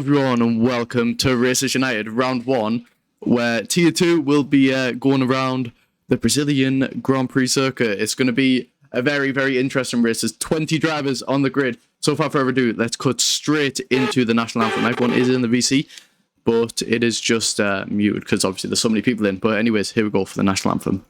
everyone, and welcome to Racers United Round 1, where Tier 2 will be going around the Brazilian Grand Prix circuit. It's going to be a very, very interesting race. There's 20 drivers on the grid. So without further ado, let's cut straight into the National Anthem. Everyone is in the VC, but it is just muted because obviously there's so many people in. But anyways, here we go for the National Anthem.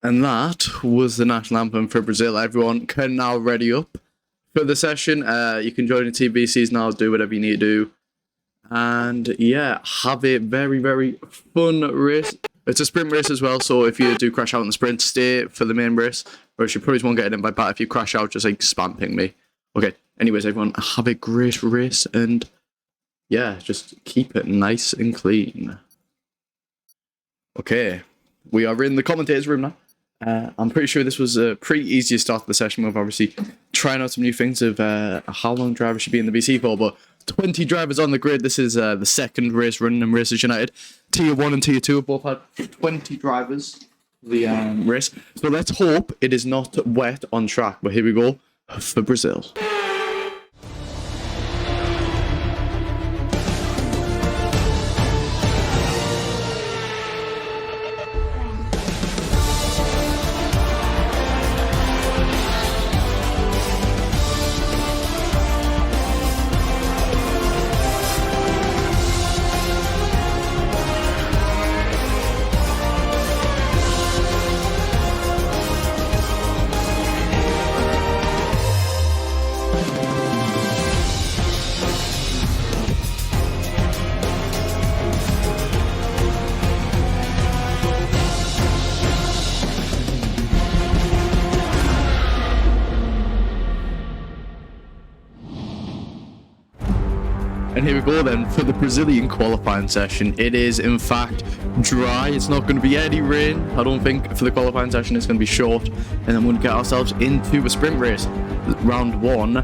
And that was the National Anthem for Brazil. Everyone can now ready up for the session. You can join the TBCs now, do whatever you need to do. And yeah, have a very, very fun race. It's a sprint race as well, so if you do crash out in the sprint, stay for the main race. Or you probably won't get an invite back. If you crash out, just like spam ping me. Okay, anyways, everyone, have a great race. And yeah, just keep it nice and clean. Okay, we are in the commentators room now. I'm pretty sure this was a pretty easy start to the session with obviously trying out some new things of how long drivers should be in the VC for, but 20 drivers on the grid. This is the second race running in Racers United. Tier 1 and Tier 2 have both had 20 drivers the race. So let's hope it is not wet on track, but here we go for Brazil. And here we go then for the Brazilian qualifying session. It is in fact dry. It's not going to be any rain. I don't think for the qualifying session it's going to be short. And then we're going to get ourselves into a sprint race. Round 1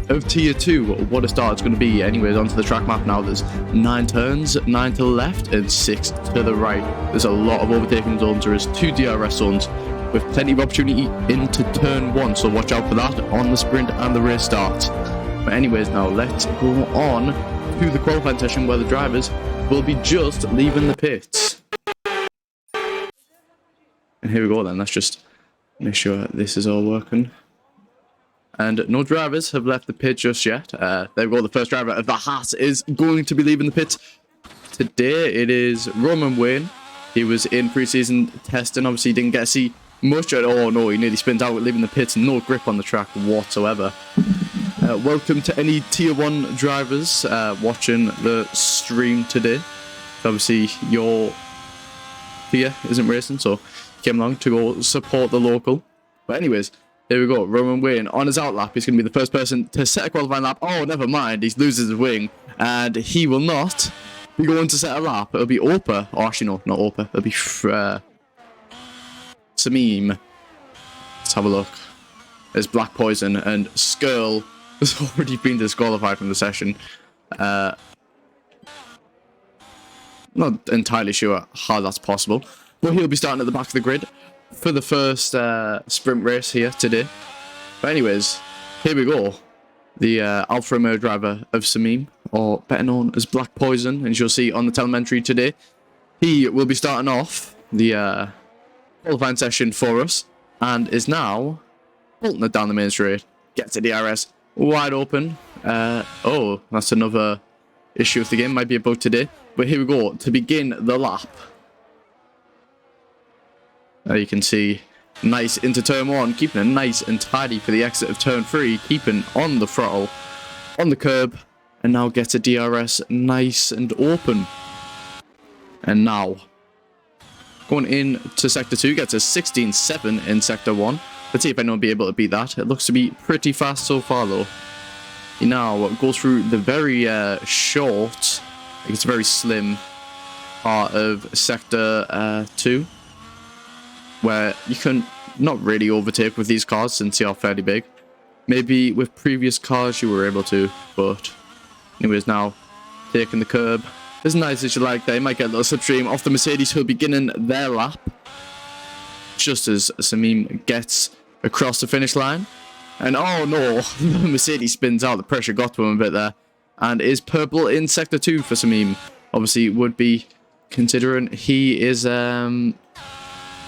of Tier 2. What a start it's going to be. Anyways, onto the track map now. There's 9 turns, 9 to the left and 6 to the right. There's a lot of overtaking zones. There is 2 DRS zones with plenty of opportunity into turn 1. So watch out for that on the sprint and the race starts. But anyways, now let's go on to the qualifying session where the drivers will be just leaving the pits. And here we go then, let's just make sure this is all working. And no drivers have left the pit just yet. There we go, the first driver of the Haas is going to be leaving the pit today. It is Roman Wayne. He was in pre-season testing, obviously didn't get to see much at all. No, he nearly spins out leaving the pits, no grip on the track whatsoever. Welcome to any Tier 1 drivers watching the stream today. Obviously, your tier isn't racing, so came along to go support the local. But anyways, here we go. Roman Wayne on his outlap. He's going to be the first person to set a qualifying lap. Oh, never mind. He loses his wing. And he will not be going to set a lap. It'll be Opa. Oh, actually, no, not Opa. It'll be Samim. Let's have a look. There's Black Poison. And Skirl has already been disqualified from the session. Not entirely sure how that's possible. But he'll be starting at the back of the grid for the first sprint race here today. But anyways, here we go. The Alfa Romeo driver of Samim, or better known as Black Poison, as you'll see on the telemetry today. He will be starting off the qualifying session for us, and is now bolting it down the main straight. Gets the DRS wide open. Oh, that's another issue with the game. Might be a bug today. But here we go to begin the lap. You can see nice into turn 1, keeping it nice and tidy for the exit of turn 3, keeping on the throttle, on the curb, and now gets a DRS nice and open. And now, going into Sector 2, gets a 16.7 in Sector 1. Let's see if anyone will be able to beat that. It looks to be pretty fast so far though. He now goes through the very short, I guess very slim part of Sector 2. Where you can not really overtake with these cars since they are fairly big. Maybe with previous cars you were able to, but anyways, now taking the curb. As nice as you like there, you might get a little slipstream off the Mercedes who will be beginning their lap. Just as Samim gets across the finish line. And oh no, the Mercedes spins out, the pressure got to him a bit there. And is purple in Sector 2 for Samim. Obviously would be, considering he is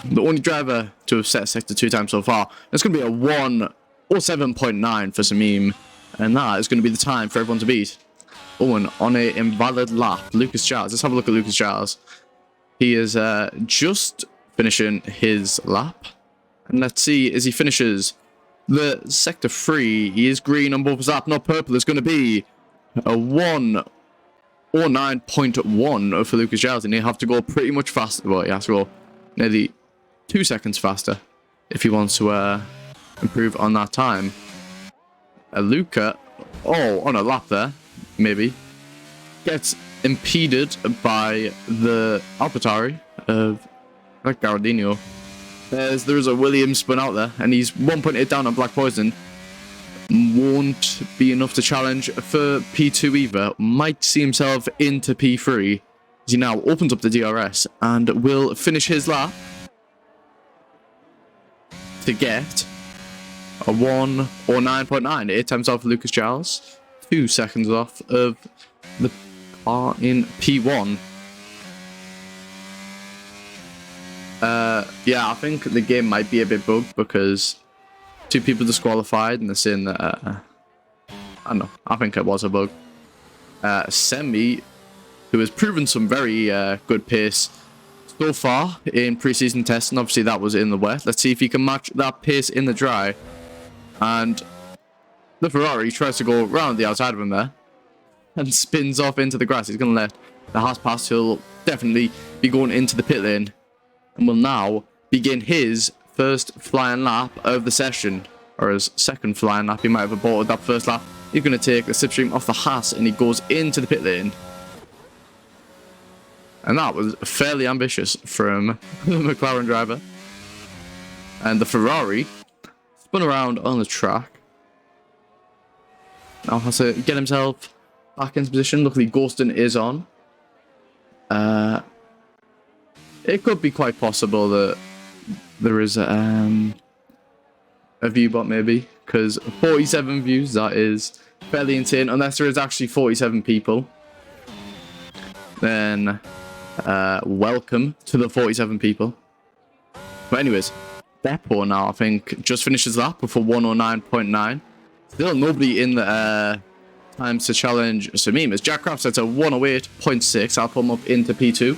the only driver to have set Sector 2 time so far. It's going to be a 1:07.9 for Samim. And that is going to be the time for everyone to beat. Owen on a invalid lap. Lucas Charles. Let's have a look at Lucas Charles. He is just finishing his lap. And let's see as he finishes the Sector 3. He is green on both his lap, not purple. It's going to be a 1:09.1 for Lucas Charles. And he'll have to go pretty much faster. Well, he has to go nearly 2 seconds faster if he wants to improve on that time. Luca, oh, on a lap there, maybe, gets impeded by the AlphaTauri of Gardino. There's a Williams spun out there, and he's 1.8 down on Black Poison. Won't be enough to challenge for P2 either. Might see himself into P3 as he now opens up the DRS and will finish his lap to get a 1:09.9, 8 times off Lucas Charles, 2 seconds off of the car in P1. Yeah, I think the game might be a bit bugged because 2 people disqualified, and they're saying that I don't know, I think it was a bug. Semi, who has proven some very good pace so far in pre-season testing. Obviously that was in the wet. Let's see if he can match that pace in the dry. And the Ferrari tries to go around the outside of him there and spins off into the grass. He's going to let the Haas pass. He'll definitely be going into the pit lane and will now begin his first flying lap of the session, or his second flying lap. He might have aborted that first lap. He's going to take the slipstream off the Haas and he goes into the pit lane. And that was fairly ambitious from the McLaren driver. And the Ferrari spun around on the track. Now has to get himself back into position. Luckily, Ghostin is on. It could be quite possible that there is a view bot maybe. Because 47 views, that is fairly insane. Unless there is actually 47 people. Then welcome to the 47 people. But anyways, Beppo now I think just finishes lap with a 1:09.9. Still nobody in the times to challenge Samim, as Jack Kraft sets a 1:08.6. I'll put him up into P2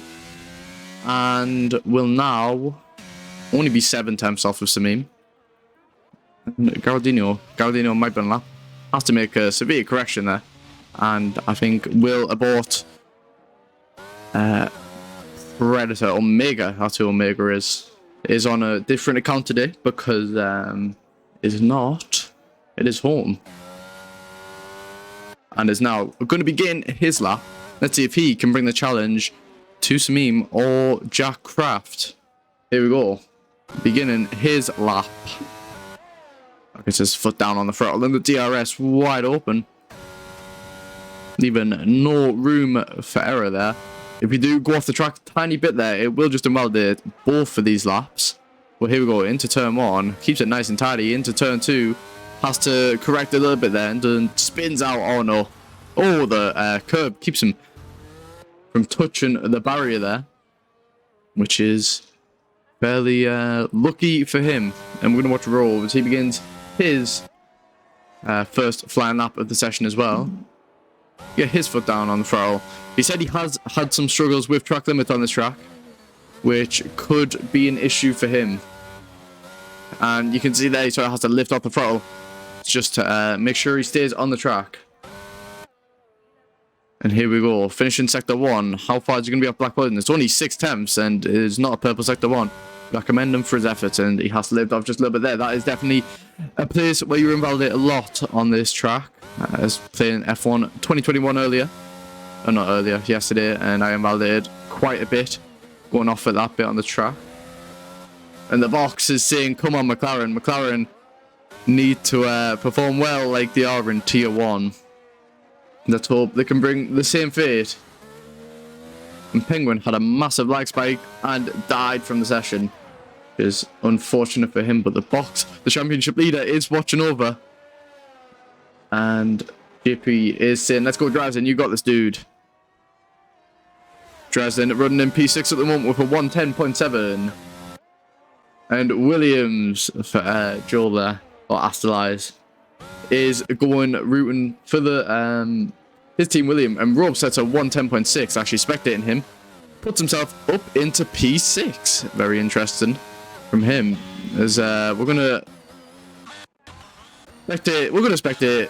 and will now only be 7 times off of Samim. Gardino might be on lap. Has to make a severe correction there, and I think will abort Predator Omega. That's who Omega is. is on a different account today because is not at his home. And is now going to begin his lap. Let's see if he can bring the challenge to Samim or Jack Craft. Here we go. Beginning his lap. Gets his foot down on the throttle and the DRS wide open. Leaving no room for error there. If we do go off the track a tiny bit there, it will just invalidate both of these laps. Well, here we go. Into turn 1. Keeps it nice and tidy. Into turn 2. Has to correct a little bit there and then spins out. Oh no. Oh, the curb keeps him from touching the barrier there. Which is fairly lucky for him. And we're going to watch roll as he begins his first flying lap of the session as well. Get his foot down on the throttle. He said he has had some struggles with track limit on this track, which could be an issue for him. And you can see there he sort of has to lift off the throttle just to make sure he stays on the track. And here we go, finishing sector 1. How far is he going to be off Black Button? It's only 6/10 and it is not a purple sector 1. I commend him for his efforts, and he has to lift off just a little bit there. That is definitely a place where you invalidate a lot on this track. I was playing F1 2021 earlier. Or not earlier, yesterday, and I invalidated quite a bit going off at that bit on the track. And the box is saying, come on McLaren. McLaren need to perform well like they are in Tier 1. Let's hope they can bring the same fate. And Penguin had a massive lag spike and died from the session. Which is unfortunate for him, but the box, the championship leader, is watching over. And JP is saying, let's go Dresden, you got this, dude. Dresden running in P6 at the moment with a 110.7. And Williams for Joel there, or Asterlies, is going rooting for the his team William. And Rob sets a 110.6, actually spectating him. Puts himself up into P6. Very interesting from him. As we're gonna spectate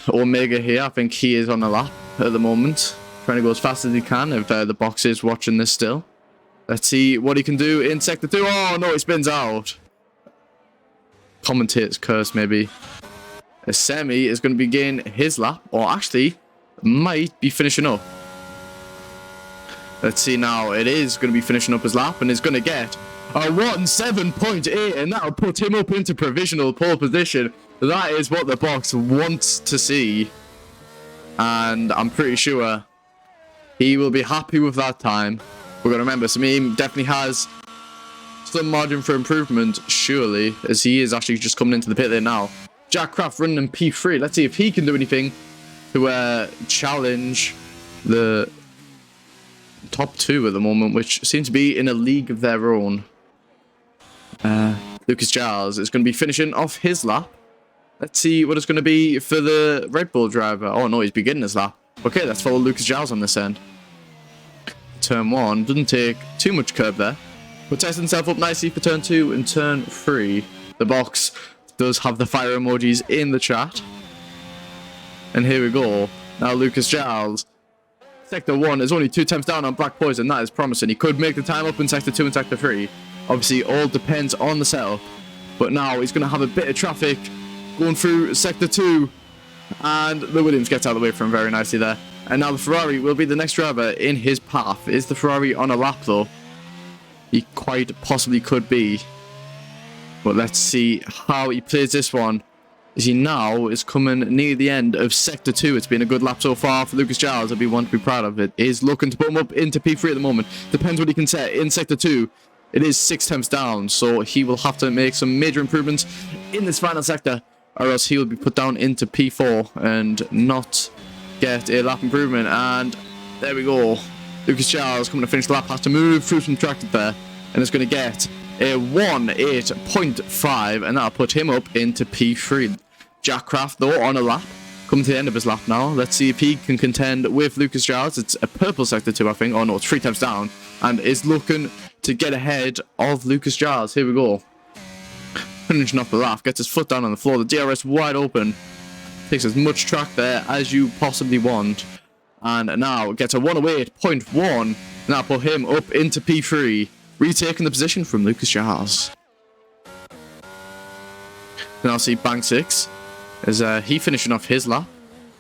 Omega here. I think he is on the lap at the moment, trying to go as fast as he can if the box is watching this still. Let's see what he can do in sector 2. Oh no, he spins out. Commentator's curse maybe. A Semi is going to begin his lap, or actually might be finishing up. Let's see now. It is going to be finishing up his lap and is going to get a 1:07.8, and that'll put him up into provisional pole position. That is what the box wants to see, and I'm pretty sure he will be happy with that time. We're going to remember, Samim definitely has some margin for improvement, surely, as he is actually just coming into the pit there now. Jack Craft running in P3. Let's see if he can do anything to challenge the top 2 at the moment, which seem to be in a league of their own. Lucas Giles is going to be finishing off his lap. Let's see what it's going to be for the Red Bull driver. Oh no, he's beginning his lap. Okay, let's follow Lucas Giles on this end. Turn 1 doesn't take too much curb there, but sets himself up nicely for turn 2 and turn 3. The box does have the fire emojis in the chat. And here we go. Now Lucas Giles. Sector 1 is only 2 attempts down on Black Poison. That is promising. He could make the time up in Sector 2 and Sector 3. Obviously, all depends on the setup. But now he's going to have a bit of traffic going through Sector 2. And the Williams gets out of the way for him very nicely there. And now the Ferrari will be the next driver in his path. Is the Ferrari on a lap though? He quite possibly could be. But let's see how he plays this one. As he now is coming near the end of Sector 2. It's been a good lap so far for Lucas Giles. I'd be one to be proud of it. Is looking to put him up into P3 at the moment. Depends what he can set in Sector 2. It is 6 attempts down, so he will have to make some major improvements in this final sector, or else he will be put down into P4 and not get a lap improvement. And there we go. Lucas Giles coming to finish the lap, has to move through some tractor there, and it's going to get a 1:08.5, and that'll put him up into P3. Jack Craft, though, on a lap, coming to the end of his lap now. Let's see if he can contend with Lucas Giles. It's a purple sector 2, I think. Oh no, it's 3 attempts down, and is looking to get ahead of Lucas Giles. Here we go. Finishing off the lap, gets his foot down on the floor. The DRS wide open. Takes as much track there as you possibly want. And now gets a 108.1. Now put him up into P3. retaking the position from Lucas Giles. Then I'll see Bank 6 as he finishing off his lap.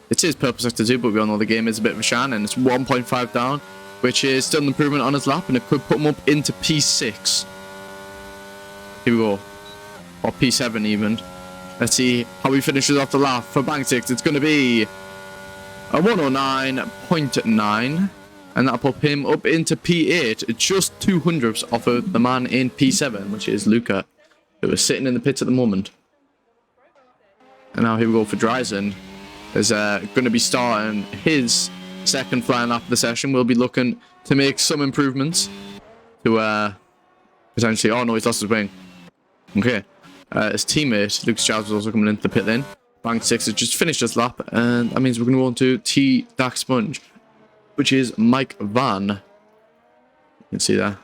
It's his purple sector 2, but we all know the game is a bit of a shan, and it's 1.5 down, which is still an improvement on his lap, and it could put him up into P6. Here we go. Or P7 even. Let's see how he finishes off the lap for Bank 6. It's going to be a 109.9, and that'll put him up into P8, just 200ths off of the man in P7, which is Luca, who is sitting in the pits at the moment. And now here we go for Dryzen. Is going to be starting his second flying lap of the session. We'll be looking to make some improvements to potentially... Oh no, he's lost his wing. Okay. His teammate, Lucas Giles, was also coming into the pit lane. Bank 6 has just finished his lap, and that means we're going to go on to T-Dax Sponge, which is Mike Van. You can see that.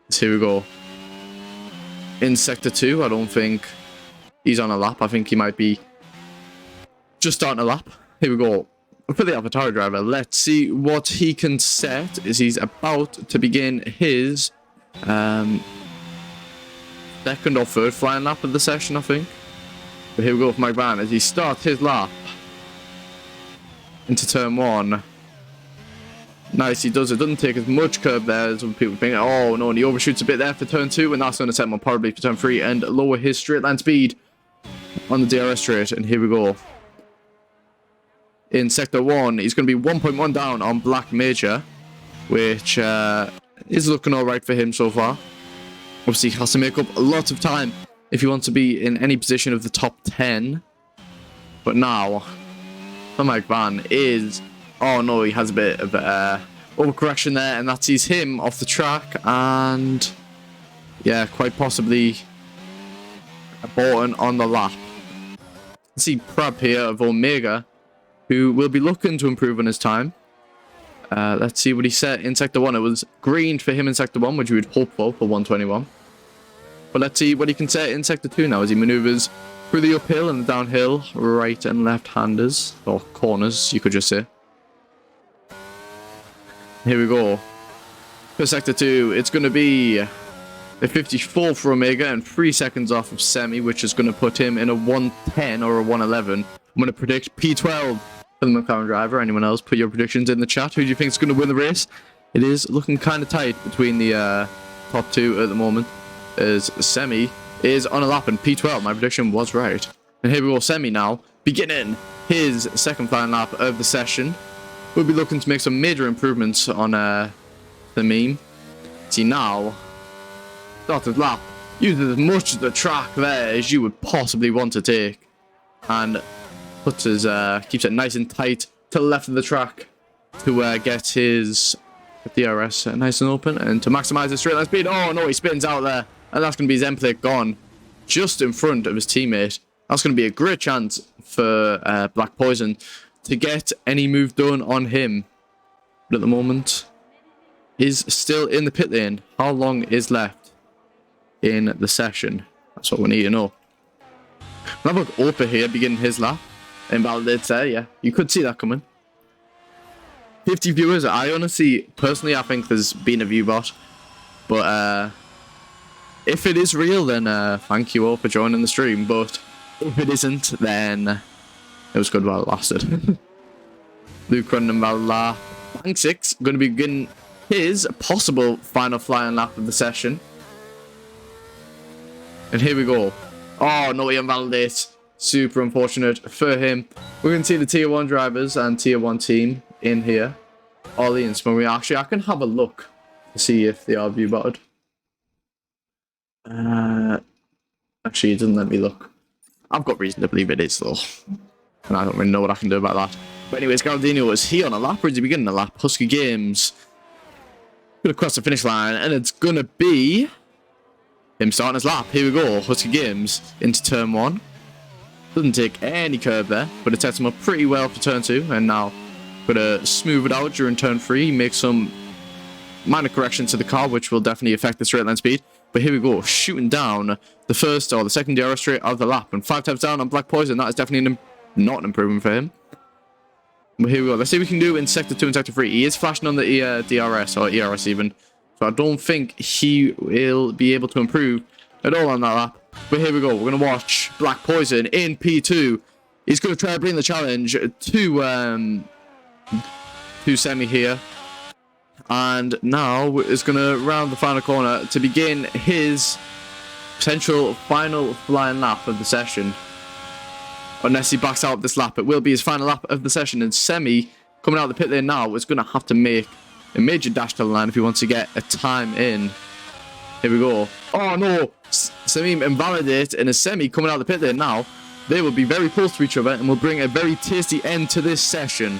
So here we go. In Sector 2, I don't think he's on a lap. I think he might be just starting a lap. Here we go. For the Avatar driver, let's see what he can set as he's about to begin his second or third flying lap of the session, I think. But here we go for Mike Van as he starts his lap into turn 1. Nice, he does. It doesn't take as much curve there as some people think. Oh no, and he overshoots a bit there for turn 2, and that's going to set him up horribly for turn 3 and lower his straight line speed on the DRS straight. And here we go. In Sector 1, he's going to be 1.1 down on Black Major, which is looking alright for him so far. Obviously, he has to make up a lot of time if he wants to be in any position of the top 10. But now, Mike Van is... Oh no, he has a bit of overcorrection there, and that sees him off the track, and yeah, quite possibly aborting on the lap. Let's see Prab here of Omega, who will be looking to improve on his time. Let's see what he set in Sector 1. It was green for him in Sector 1, which we would hope for 121. But let's see what he can set in Sector 2 now as he maneuvers through the uphill and the downhill, right and left-handers, or corners, you could just say. Here we go. For Sector 2, it's going to be a 54 for Omega and 3 seconds off of Semi, which is going to put him in a 110 or a 111. I'm going to predict P12 for the McLaren driver. Anyone else, put your predictions in the chat. Who do you think is going to win the race? It is looking kind of tight between the top 2 at the moment, as Semi is on a lap, and P12, my prediction was right. And here we go, Semi now, beginning his second flying lap of the session. We'll be looking to make some major improvements on the meme. See now, starts his lap, uses as much of the track there as you would possibly want to take, and puts his keeps it nice and tight to the left of the track to get his DRS nice and open, and to maximize his straight line speed. Oh no, he spins out there, and that's going to be his end plate gone just in front of his teammate. That's going to be a great chance for Black Poison to get any move done on him. But at the moment, is still in the pit lane. How long is left in the session? That's what we need to know. We'll have a look Opa here beginning his lap. Invalidates there, yeah. You could see that coming. 50 viewers. I honestly, personally, I think there's been a view bot. But if it is real, then thank you all for joining the stream. But if it isn't, then it was good while it lasted. Luke running about lap. Bank 6 going to begin his possible final flying lap of the session. And here we go. Oh no, he invalidates. Super unfortunate for him. We're going to see the tier 1 drivers and tier 1 team in here. Ollie and Smuggy. Actually, I can have a look to see if they are view botted. Actually, it doesn't let me look. I've got reason to believe it is though. And I don't really know what I can do about that. But anyways, Galdino, is he on a lap or is he beginning a lap? Husky Games gonna cross the finish line, and it's gonna be him starting his lap. Here we go, Husky Games into turn 1. Doesn't take any curve there, but it sets him up pretty well for turn 2. And now gonna smooth it out during turn 3, make some minor corrections to the car, which will definitely affect the straight line speed. But here we go, shooting down the first or the second DRS straight of the lap, and 5 times down on Black Poison. That is definitely not an improvement for him. But here we go. Let's see what we can do in Sector 2 and Sector 3. He is flashing on the DRS, or ERS even, So I don't think he will be able to improve at all on that lap. But here we go. We're going to watch Black Poison in P2. He's going to try to bring the challenge to Semi here. And now is going to round the final corner to begin his potential final flying lap of the session. Unless he backs out of this lap, it will be his final lap of the session. And Semi, coming out of the pit lane now, is going to have to make a major dash to the line if he wants to get a time in. Here we go. Oh no! Semi invalidate and a Semi coming out of the pit lane now. They will be very close to each other and will bring a very tasty end to this session.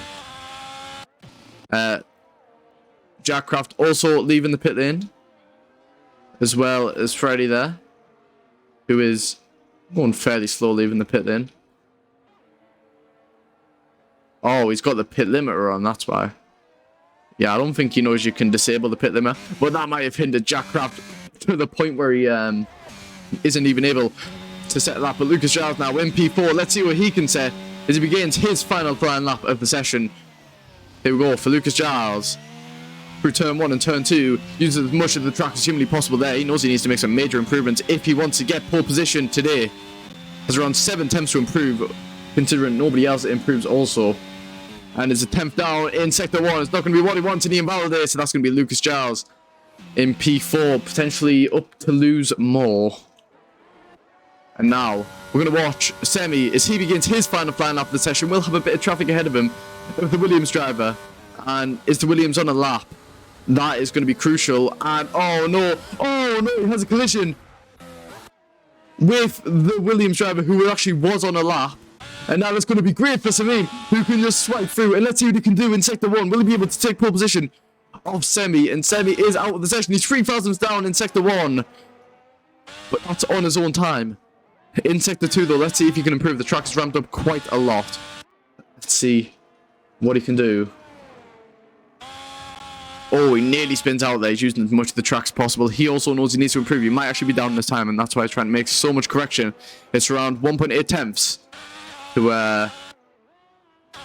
Jackcraft also leaving the pit lane, as well as Freddy there, who is going fairly slow leaving the pit lane. Oh, he's got the pit limiter on, that's why. Yeah, I don't think he knows you can disable the pit limiter, but that might have hindered Jackcraft to the point where he isn't even able to set a lap. But Lucas Giles now in P4. Let's see what he can set as he begins his final flying lap of the session. Here we go for Lucas Giles. Through turn 1 and turn 2, uses as much of the track as humanly possible there. He knows he needs to make some major improvements if he wants to get pole position today. Has around 7 attempts to improve, considering nobody else improves also. And his attempt down in Sector 1. It's not going to be what he wants in the invalidator, so that's going to be Lucas Giles in P4, potentially up to lose more. And now, we're going to watch Semi as he begins his final flying lap of the session. We'll have a bit of traffic ahead of him with the Williams driver. And is the Williams on a lap? That is going to be crucial. And oh no, he has a collision with the Williams driver who actually was on a lap. And now it's going to be great for Semi, who can just swipe through. And let's see what he can do in Sector 1. Will he be able to take pole position of Semi? And Semi is out of the session. He's 3 thousandths down in Sector 1. But that's on his own time. In Sector 2, though, let's see if he can improve. The track has ramped up quite a lot. Let's see what he can do. Oh, he nearly spins out there. He's using as much of the track as possible. He also knows he needs to improve. He might actually be down this time, and that's why he's trying to make so much correction. It's around 1.8 tenths to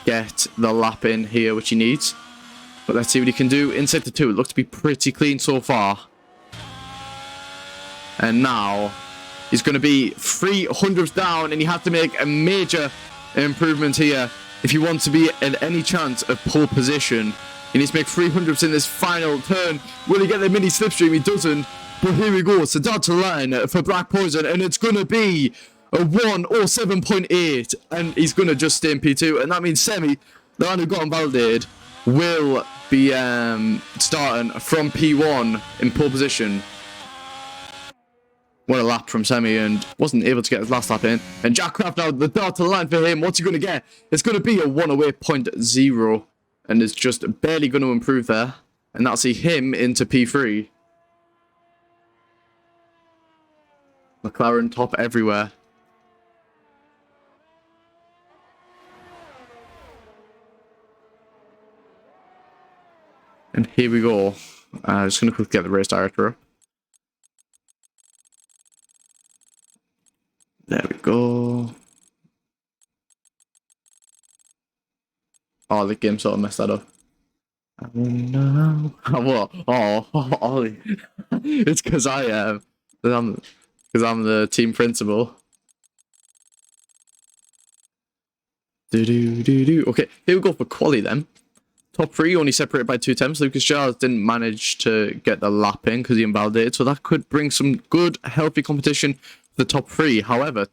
get the lap in here, which he needs. But let's see what he can do in Sector 2. It looks to be pretty clean so far. And now he's going to be 300ths down, and he has to make a major improvement here if he wants to be in any chance of pole position. He needs to make 300ths in this final turn. Will he get the mini slipstream? He doesn't. But here we go. So that's the line for Black Poison, and it's going to be a 107.8, and he's going to just stay in P2, and that means Semi, the one who got invalidated, will be starting from P1 in pole position. What a lap from Semi, and wasn't able to get his last lap in. And Jackcraft now, the dart to the line for him. What's he going to get? It's going to be a 108.0, and it's just barely going to improve there. And that'll see him into P3. McLaren top everywhere. And here we go. Just going to quickly get the race director up. There we go. Oh, the game sort of messed that up. Oh no. What? Oh, Ollie. It's because I'm the team principal. Okay, here we go for quali then. Top 3 only separated by 2 attempts. Lucas Giles didn't manage to get the lap in because he invalidated, so that could bring some good, healthy competition for the top 3. However,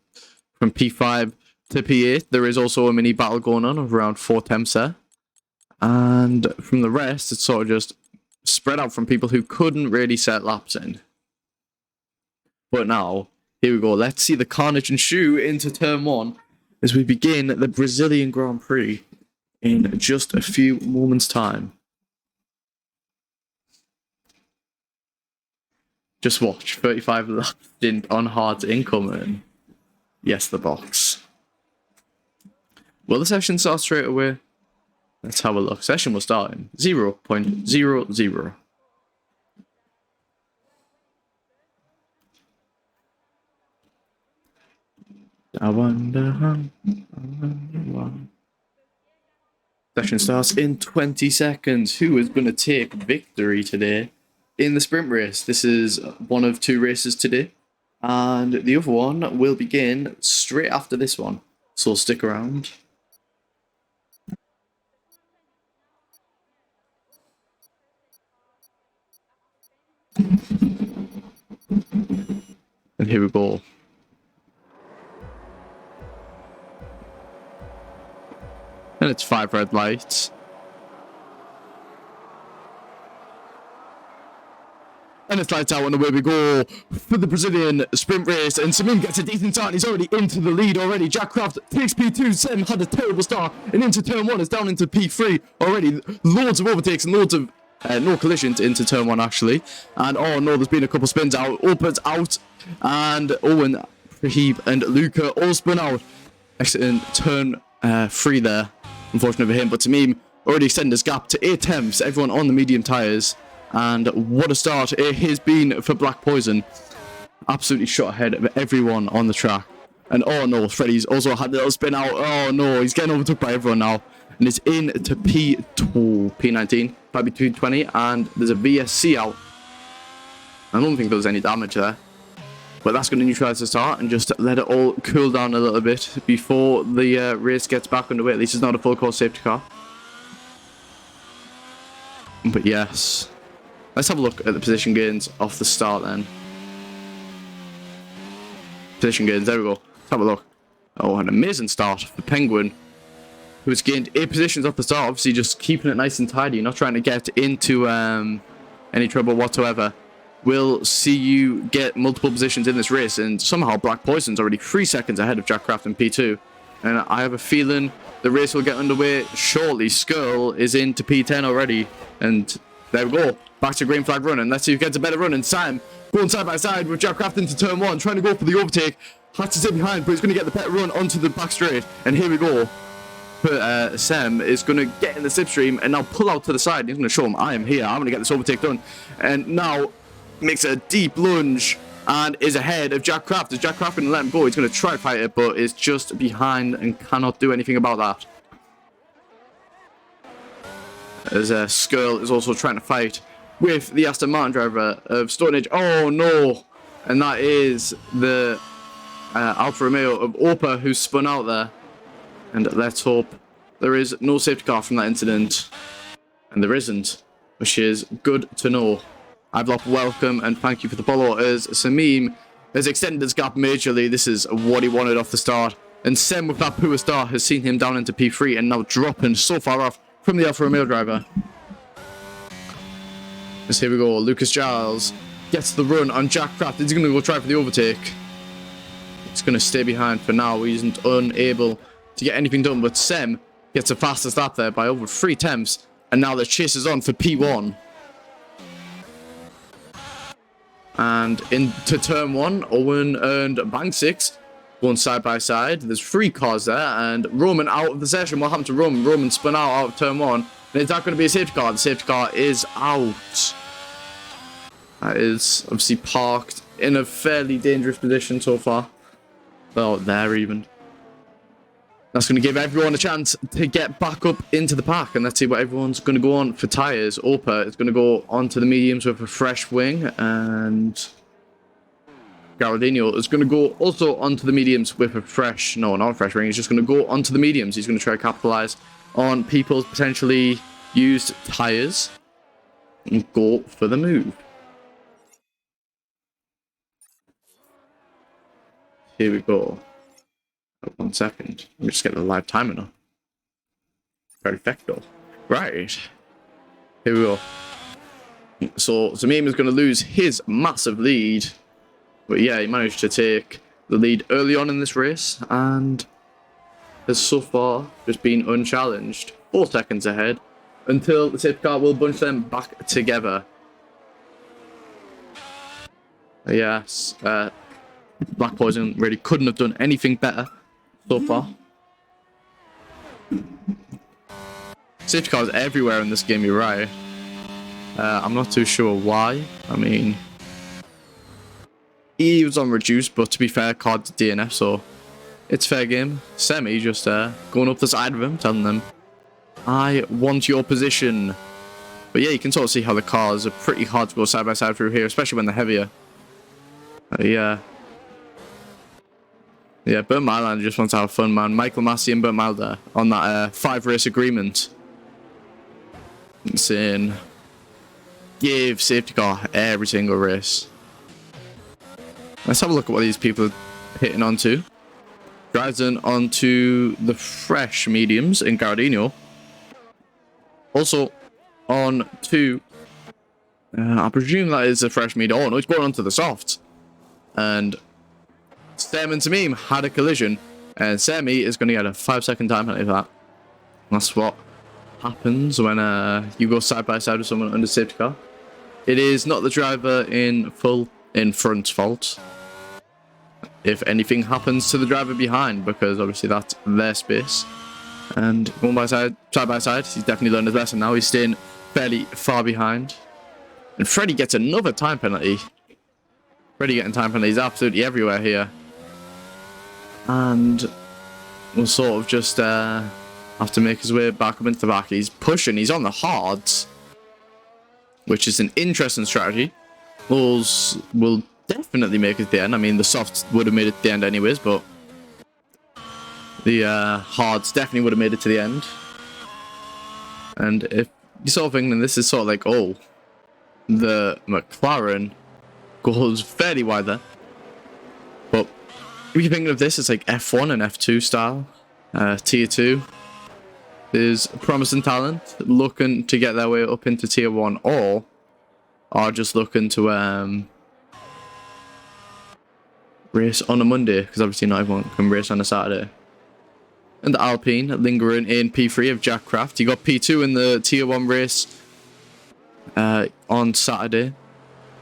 from P5 to P8, there is also a mini battle going on of around 4 attempts there. And from the rest, it's sort of just spread out from people who couldn't really set laps in. But now, here we go. Let's see the carnage ensue into turn 1 as we begin the Brazilian Grand Prix in just a few moments' time. Just watch. 35 laps on hard incoming. Yes, the box. Will the session start straight away? Let's have a look. Session will start in 0.00. I wonder why. Session starts in 20 seconds. Who is going to take victory today? in the sprint race. This is one of 2 races today, and the other one will begin straight after this one, so stick around. And here we go. And it's 5 red lights. And it's lights out, and away we go for the Brazilian sprint race. And Samim gets a decent start. He's already into the lead already. Jack Craft takes P2. Sam had a terrible start. And into turn 1 is down into P3 already. Loads of overtakes and loads of no collisions into turn 1 actually. And oh no, there's been a couple spins out. Opens out. And Owen, Rahib, and Luca all spun out. Excellent turn 3 there. Unfortunately for him. But Samim already extended his gap to 8 tenths. Everyone on the medium tyres. And what a start it has been for Black Poison. Absolutely shot ahead of everyone on the track. And oh no, Freddy's also had a little spin out. Oh no, he's getting overtook by everyone now. And it's into P19, might be P20, and there's a VSC out. I don't think there was any damage there. But that's going to neutralise the start and just let it all cool down a little bit before the race gets back underway. At least it's not a full course safety car. But yes. Let's have a look at the position gains off the start then. Position gains, there we go. Let's have a look. Oh, an amazing start for Penguin, who has gained 8 positions off the start. Obviously just keeping it nice and tidy, not trying to get into any trouble whatsoever. We'll see you get multiple positions in this race, and somehow Black Poison's already 3 seconds ahead of Jack Craft in P2. And I have a feeling the race will get underway shortly. Skirl is into P10 already, and there we go. Back to green flag run, and let's see who gets a better run. And Sam going side by side with Jack Craft into turn 1, trying to go for the overtake. Had to stay behind, but he's going to get the better run onto the back straight. And here we go. But Sam is going to get in the slipstream and now pull out to the side. He's going to show him, I am here. I'm going to get this overtake done. And now makes a deep lunge and is ahead of Jack Craft. As Jack Craft going to let him go, he's going to try to fight it, but is just behind and cannot do anything about that. As Skirl is also trying to fight with the Aston Martin driver of Stone Age. Oh no! And that is the Alfa Romeo of Opa who spun out there. And let's hope there is no safety car from that incident. And there isn't, which is good to know. Ivlop, welcome and thank you for the follow. As Samim has extended his gap majorly. This is what he wanted off the start. And Sem with that poor start has seen him down into P3 and now dropping so far off from the Alfa Romeo driver. As here we go, Lucas Giles gets the run on Jack Craft. He's going to go try for the overtake. He's going to stay behind for now. He isn't unable to get anything done, but Sem gets a faster start there by over 3 tenths. And now the chase is on for P1. And into turn 1, Owen and Bank 6 going side by side. There's 3 cars there, and Roman out of the session. What happened to Roman? Roman spun out of turn 1. And it's not going to be a safety car. The safety car is out. That is obviously parked in a fairly dangerous position so far. Well, there even. That's going to give everyone a chance to get back up into the pack. And let's see what everyone's going to go on for tyres. Opa is going to go onto the mediums with a fresh wing. And Garadino is going to go also onto the mediums with a fresh... No, not a fresh wing. He's just going to go onto the mediums. He's going to try to capitalise on people's potentially used tyres. And go for the move. Here we go. 1 second. Let me just get the live timer now. Perfecto. Right. Here we go. So Samim is going to lose his massive lead. But yeah, he managed to take the lead early on in this race. And has so far just been unchallenged. 4 seconds ahead. Until the safety car will bunch them back together. Yes. Black Poison really couldn't have done anything better so far. Safety cars everywhere in this game, you're right. I'm not too sure why. I mean, he was on reduced, but to be fair, card to DNF, so it's fair game. Semi just going up the side of him, telling them, I want your position. But yeah, you can sort of see how the cars are pretty hard to go side by side through here, especially when they're heavier. Yeah. Yeah, Burnt Mild just wants to have fun, man. Michael Massey and Burnt Mild there on that 5-race agreement. Insane. Give safety car every single race. Let's have a look at what these people are hitting onto. Drives in onto the fresh mediums in Gardino. Also on to, I presume that is a fresh medium. Oh no, it's going onto the softs. And Sam and Tamim had a collision, and Sammy is going to get a 5-second time penalty for that. That's what happens when you go side by side with someone under safety car. It is not the driver in front's fault if anything happens to the driver behind, because obviously that's their space. And going by side by side, he's definitely learned his lesson now. He's staying fairly far behind. And Freddie gets another time penalty. Freddie getting time penalties absolutely everywhere here. And we'll sort of just have to make his way back up into the back. He's pushing, he's on the hards, which is an interesting strategy. Bulls will definitely make it to the end. I mean, the softs would have made it to the end anyways, but the hards definitely would have made it to the end. And if you're sort of thinking this is sort of like, oh, the McLaren goes fairly wide there. But if you're thinking of this, it's like F1 and F2 style. Tier 2. There's promising talent looking to get their way up into Tier 1, or are just looking to race on a Monday, because obviously not everyone can race on a Saturday. And the Alpine lingering in P3 of Jack Craft. He got P2 in the Tier 1 race on Saturday,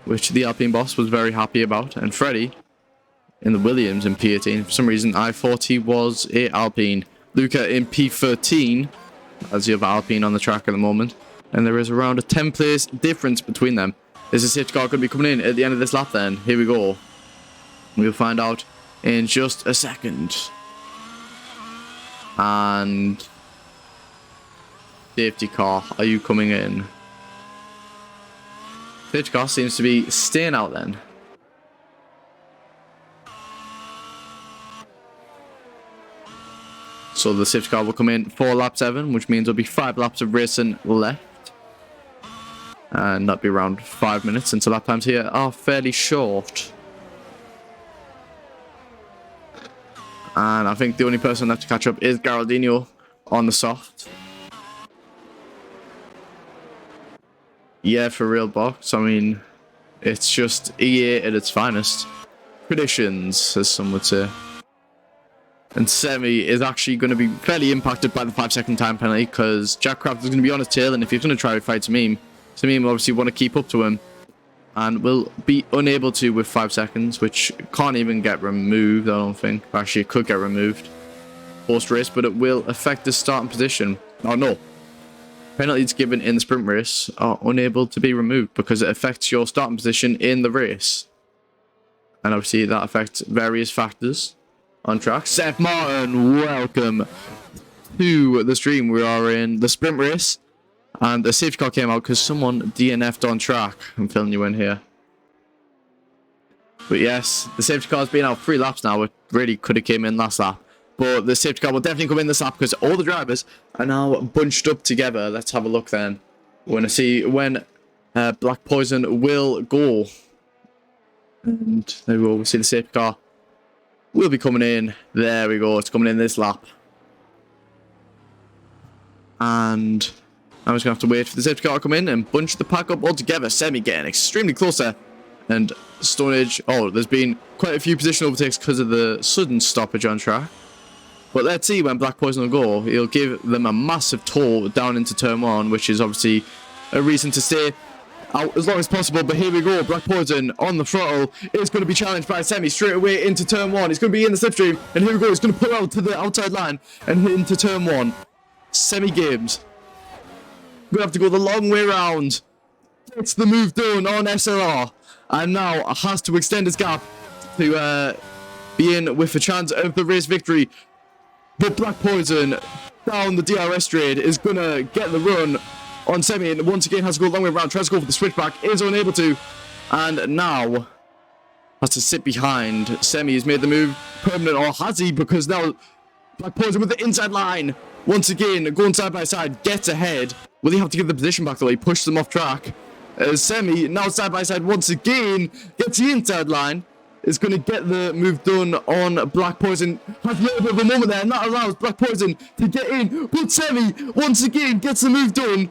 which the Alpine boss was very happy about. And Freddie in the Williams in P18. For some reason, I thought he was a Alpine. Luca in P13 as the other Alpine on the track at the moment. And there is around a 10-place difference between them. Is the safety car going to be coming in at the end of this lap then? Here we go. We'll find out in just a second. And safety car, are you coming in? Safety car seems to be staying out then. So the safety car will come in for lap 7, which means there'll be 5 laps of racing left. And that'll be around 5 minutes, since the lap times here are fairly short. And I think the only person left to catch up is Geraldino on the soft. Yeah, for real, box. I mean, it's just EA at its finest. Traditions, as some would say. And Semi is actually going to be fairly impacted by the 5-second time penalty, because Jack Craft is going to be on his tail, and if he's going to try to fight Tamim will obviously want to keep up to him, and will be unable to with 5 seconds, which can't even get removed, I don't think. Actually, it could get removed post-race, but it will affect the starting position. Oh no. Penalties given in the sprint race are unable to be removed because it affects your starting position in the race. And obviously that affects various factors on track. Seth Martin, welcome to the stream. We are in the sprint race, and the safety car came out because someone DNF'd on track. I'm filling you in here. But yes, the safety car's been out 3 laps now. It really could have came in last lap. But the safety car will definitely come in this lap because all the drivers are now bunched up together. Let's have a look then. We're going to see when Black Poison will go. And there we go. We see the safety car will be coming in. There we go. It's coming in this lap. And I'm just going to have to wait for the safety car to come in and bunch the pack up all together. Semi getting extremely close there. And Stone Age. Oh, there's been quite a few position overtakes because of the sudden stoppage on track. But let's see when Black Poison will go. He'll give them a massive toll down into turn 1, which is obviously a reason to stay out as long as possible. But here we go. Black Poison on the throttle is going to be challenged by Semi straight away into turn 1. He's going to be in the slipstream. And here we go. He's going to pull out to the outside line and hit into turn 1. Semi Games. Going to have to go the long way around. Gets the move done on SLR. And now has to extend his gap to be in with a chance of the race victory. But Black Poison down the DRS straight is going to get the run on Semi, and once again has to go a long way around, tries to go for the switchback, is unable to, and now has to sit behind. Semi has made the move permanent, or has he? Because now Black Poison with the inside line. Once again, going side by side, gets ahead. Will he have to give the position back though? He pushed them off track. Semi, now side by side once again, gets the inside line. Is going to get the move done on Black Poison. Has a little bit of a moment there, and that allows Black Poison to get in. But Semi, once again, gets the move done.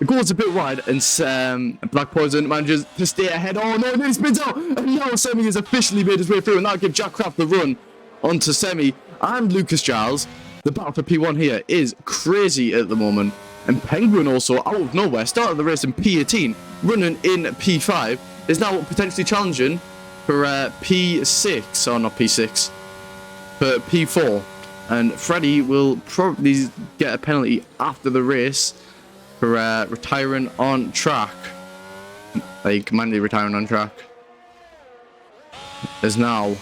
It goes a bit wide, and Black Poison manages to stay ahead. Oh no, and then he spins out. And now Semi has officially made his way through, and that'll give Jack Craft the run onto Semi and Lucas Giles. The battle for P1 here is crazy at the moment. And Penguin also, out of nowhere, started the race in P18, running in P5, is now potentially challenging for P6, or not P6, but P4. And Freddy will probably get a penalty after the race for retiring on track. Like, manually retiring on track. As now,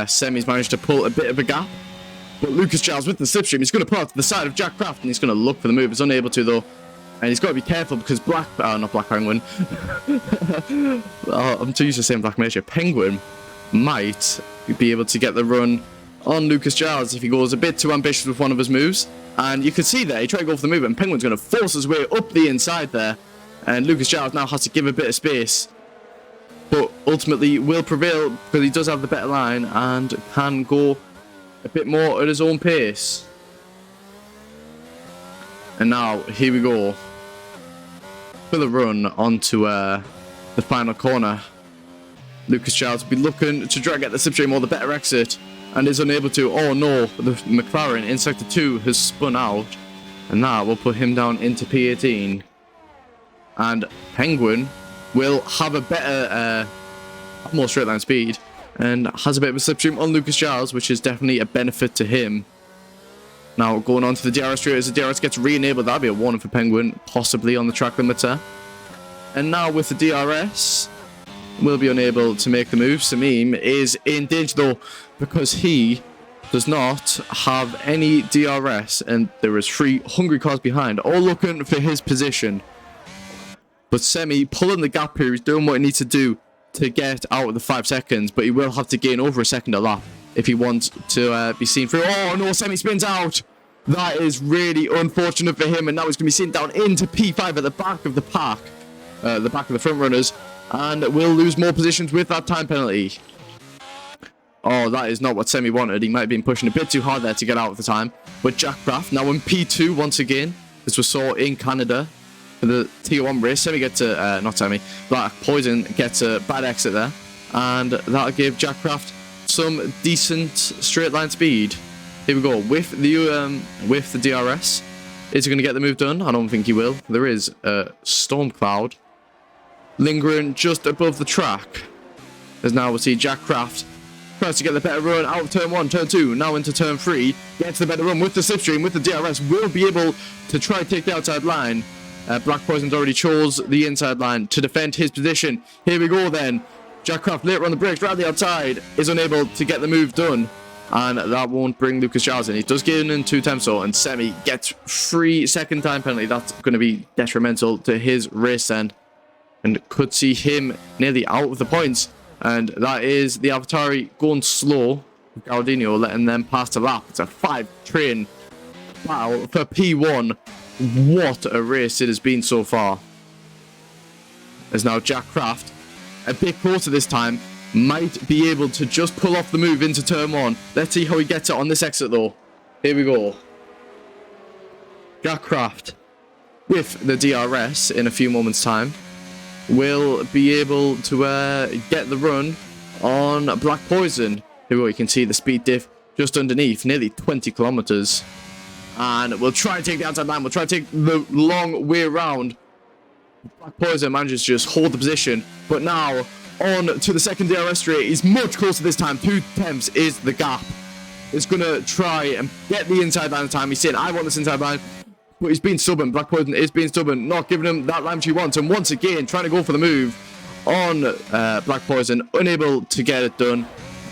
Semi's managed to pull a bit of a gap. But Lucas Giles with the slipstream, he's going to pull out to the side of Jack Craft, and he's going to look for the move. He's unable to, though. And he's got to be careful because not Black Penguin. I'm too used to saying Black Mage. Penguin might be able to get the run on Lucas Giles if he goes a bit too ambitious with one of his moves. And you can see there, he tried to go for the move, and Penguin's going to force his way up the inside there. And Lucas Giles now has to give a bit of space. But ultimately will prevail because he does have the better line and can go a bit more at his own pace. And now, here we go. For the run onto the final corner. Lucas Giles will be looking to try and get the slipstream or the better exit. And is unable to. Oh no, the McLaren in Sector 2 has spun out. And that will put him down into P18. And Penguin will have a better, more straight line speed. And has a bit of a slipstream on Lucas Giles, which is definitely a benefit to him. Now going on to the DRS straight, as the DRS gets re-enabled, that'll be a warning for Penguin, possibly on the track limiter. And now with the DRS, will be unable to make the move. Samim is in danger though, because he does not have any DRS, and there is 3 hungry cars behind, all looking for his position. But Semi pulling the gap here, he's doing what he needs to do to get out of the 5 seconds, but he will have to gain over a second a lap if he wants to be seen through. Oh no, Semi spins out. That is really unfortunate for him, and now he's going to be seen down into P5 at the back of the pack, the back of the front runners, and will lose more positions with that time penalty. Oh, that is not what Semi wanted. He might have been pushing a bit too hard there to get out of the time. But Jack Craft now in P2 once again. This was saw in Canada for the Tier 1 race. Semi gets a, not Semi, Black Poison gets a bad exit there. And that'll give Jack Craft some decent straight line speed. Here we go with the DRS. Is he going to get the move done? I don't think he will. There is a storm cloud lingering just above the track. As now we'll see Jack Craft tries to get the better run out of turn 1, turn 2, now into turn 3. Gets the better run with the slipstream, with the DRS. Will be able to try to take the outside line. Black Poison's already chose the inside line to defend his position. Here we go then. Jack Craft later on the brakes, right the outside, is unable to get the move done. And that won't bring Lucas Giles in. He does get in 2 times though, and Semi gets 3 second time penalty. That's going to be detrimental to his race end, and could see him nearly out of the points. And that is the Avatari going slow. Galdino letting them pass the lap. It's a 5-train battle for P1. What a race it has been so far. As now Jack Craft, a bit closer this time, might be able to just pull off the move into turn 1. Let's see how he gets it on this exit though. Here we go. Jack Craft with the DRS in a few moments time will be able to get the run on Black Poison. Here we go, you can see the speed diff just underneath, nearly 20 kilometers. And we'll try and take the outside line, we'll try to take the long way around. Black Poison manages to just hold the position, but now on to the second DRS straight. He's much closer this time. 2 tenths is the gap. He's going to try and get the inside line this time. He's saying, I want this inside line. But he's being stubborn. Black Poison is being stubborn, not giving him that line which he wants. And once again, trying to go for the move on Black Poison. Unable to get it done.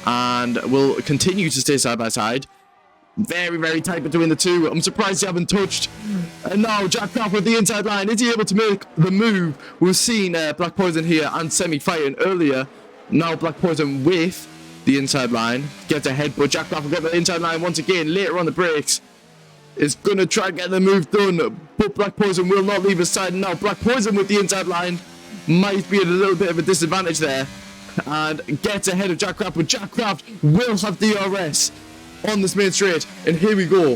And will continue to stay side by side. Very, very tight between the two. I'm surprised they haven't touched. And now Jack Craft with the inside line. Is he able to make the move? We've seen Black Poison here and Semi fighting earlier. Now Black Poison with the inside line. Gets ahead, but Jack Craft will get the inside line once again. Later on the breaks. Is going to try and get the move done. But Black Poison will not leave his side. Now Black Poison with the inside line. Might be at a little bit of a disadvantage there. And gets ahead of Jack Craft. But Jack Craft will have DRS on this main straight. And here we go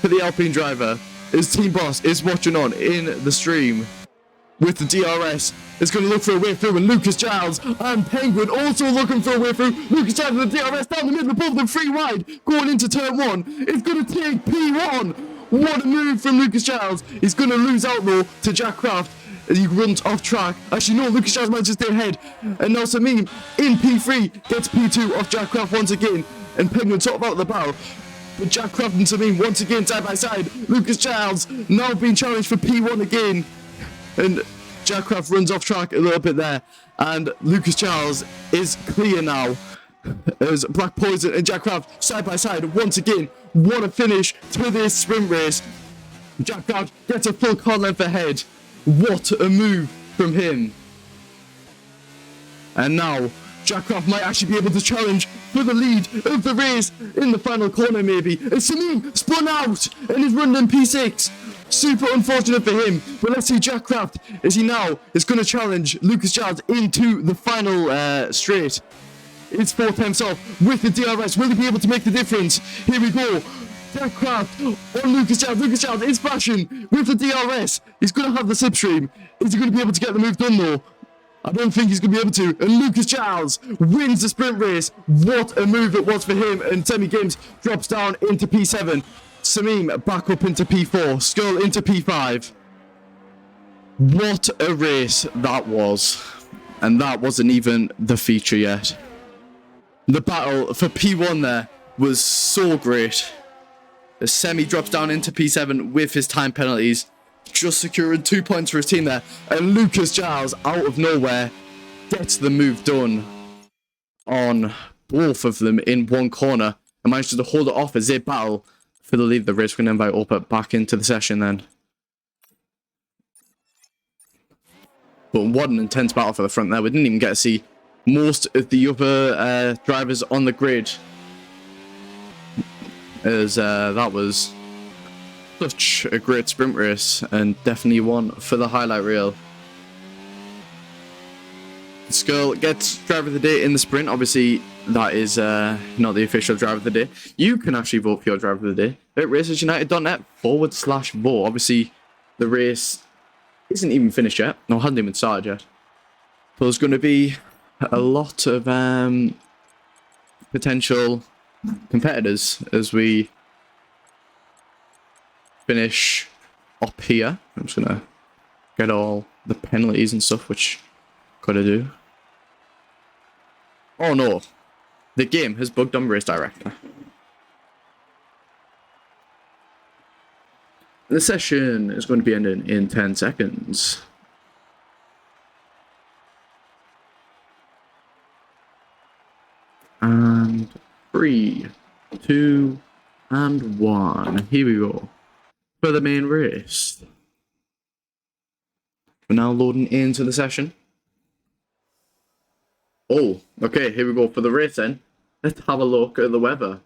for the Alpine driver. His team boss is watching on in the stream with the DRS. It's going to look for a way through, and Lucas Giles and Penguin also looking for a way through. Lucas Giles with the DRS down the middle of both of them, 3 wide, going into turn 1. It's going to take P1. What a move from Lucas Giles. He's going to lose out though to Jack Craft as he runs off track. Actually, no, Lucas Giles manages to stay ahead. And now Samim in P3 gets P2 off Jack Craft once again. And Penguin sort of out of the battle. But Jack Craft and Samim once again side by side. Lucas Giles now being challenged for P1 again. And Jack Craft runs off track a little bit there. And Lucas Giles is clear now. As Black Poison and Jack Craft side by side once again. What a finish to this sprint race. Jack Craft gets a full car length ahead. What a move from him. And now Jack Craft might actually be able to challenge for the lead of the race in the final corner maybe. And Samim spun out and is running in P6. Super unfortunate for him. But let's see Jack Craft as he now is going to challenge Lucas Giles into the final straight. It's 4th himself with the DRS. Will he be able to make the difference? Here we go. Jack Craft on Lucas Giles. Lucas Giles is flashing with the DRS. He's going to have the slipstream. Is he going to be able to get the move done though? I don't think he's going to be able to. And Lucas Giles wins the sprint race. What a move it was for him. And Semi Games drops down into P7. Samim back up into P4. Skull into P5. What a race that was. And that wasn't even the feature yet. The battle for P1 there was so great. The Semi drops down into P7 with his time penalties. Just securing 2 points for his team there. And Lucas Giles, out of nowhere, gets the move done on both of them in one corner. And manages to hold it off as they battle for the lead of the race. We're going to invite Opet back into the session then. But what an intense battle for the front there. We didn't even get to see most of the other drivers on the grid. As that was such a great sprint race and definitely one for the highlight reel. Skull gets driver of the day in the sprint. Obviously, that is not the official driver of the day. You can actually vote for your driver of the day at racersunited.net/vote. Obviously, the race isn't even finished yet. No, hasn't even started yet. So there's going to be a lot of potential competitors as we finish up here. I'm just gonna get all the penalties and stuff which gotta do. Oh no, the game has bugged on race director. The session is going to be ending in 10 seconds. And 3, 2, and 1. Here we go. For the main race. We're now loading into the session. Oh, okay, here we go for the race then. Let's have a look at the weather.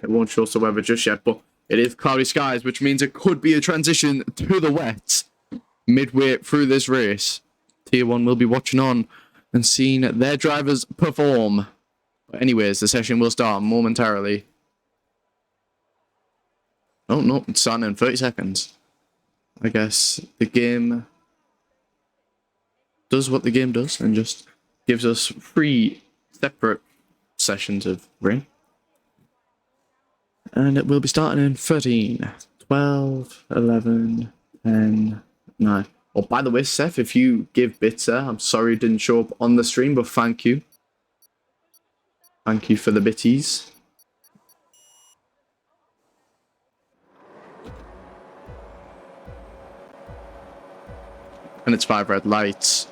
It won't show us the weather just yet, but it is cloudy skies, which means it could be a transition to the wet midway through this race. Tier 1 will be watching on and seeing their drivers perform. But anyways, the session will start momentarily. Oh, no, it's starting in 30 seconds. I guess the game does what the game does and just gives us 3 separate sessions of rain. And it will be starting in 13, 12, 11, 10, 9. Oh, by the way, Seth, if you give bits there, I'm sorry it didn't show up on the stream, but thank you. Thank you for the bitties. And it's 5 red lights.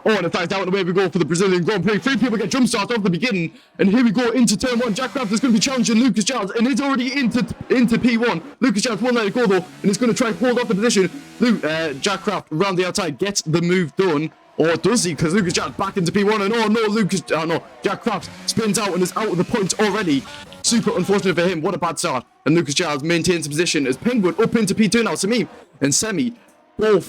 Oh, and it's out and away we go for the Brazilian Grand Prix. 3 people get jump started off the beginning. And here we go into turn 1. Jack Craft is going to be challenging Lucas Giles. And he's already into P1. Lucas Giles won't let it go though. And he's going to try and hold off the position. Jack Craft around the outside gets the move done. Or does he? Because Lucas Giles back into P1. And oh no, Jack Craft spins out and is out of the points already. Super unfortunate for him. What a bad start. And Lucas Giles maintains the position as Penguin up into P2 now. Samim and Semi both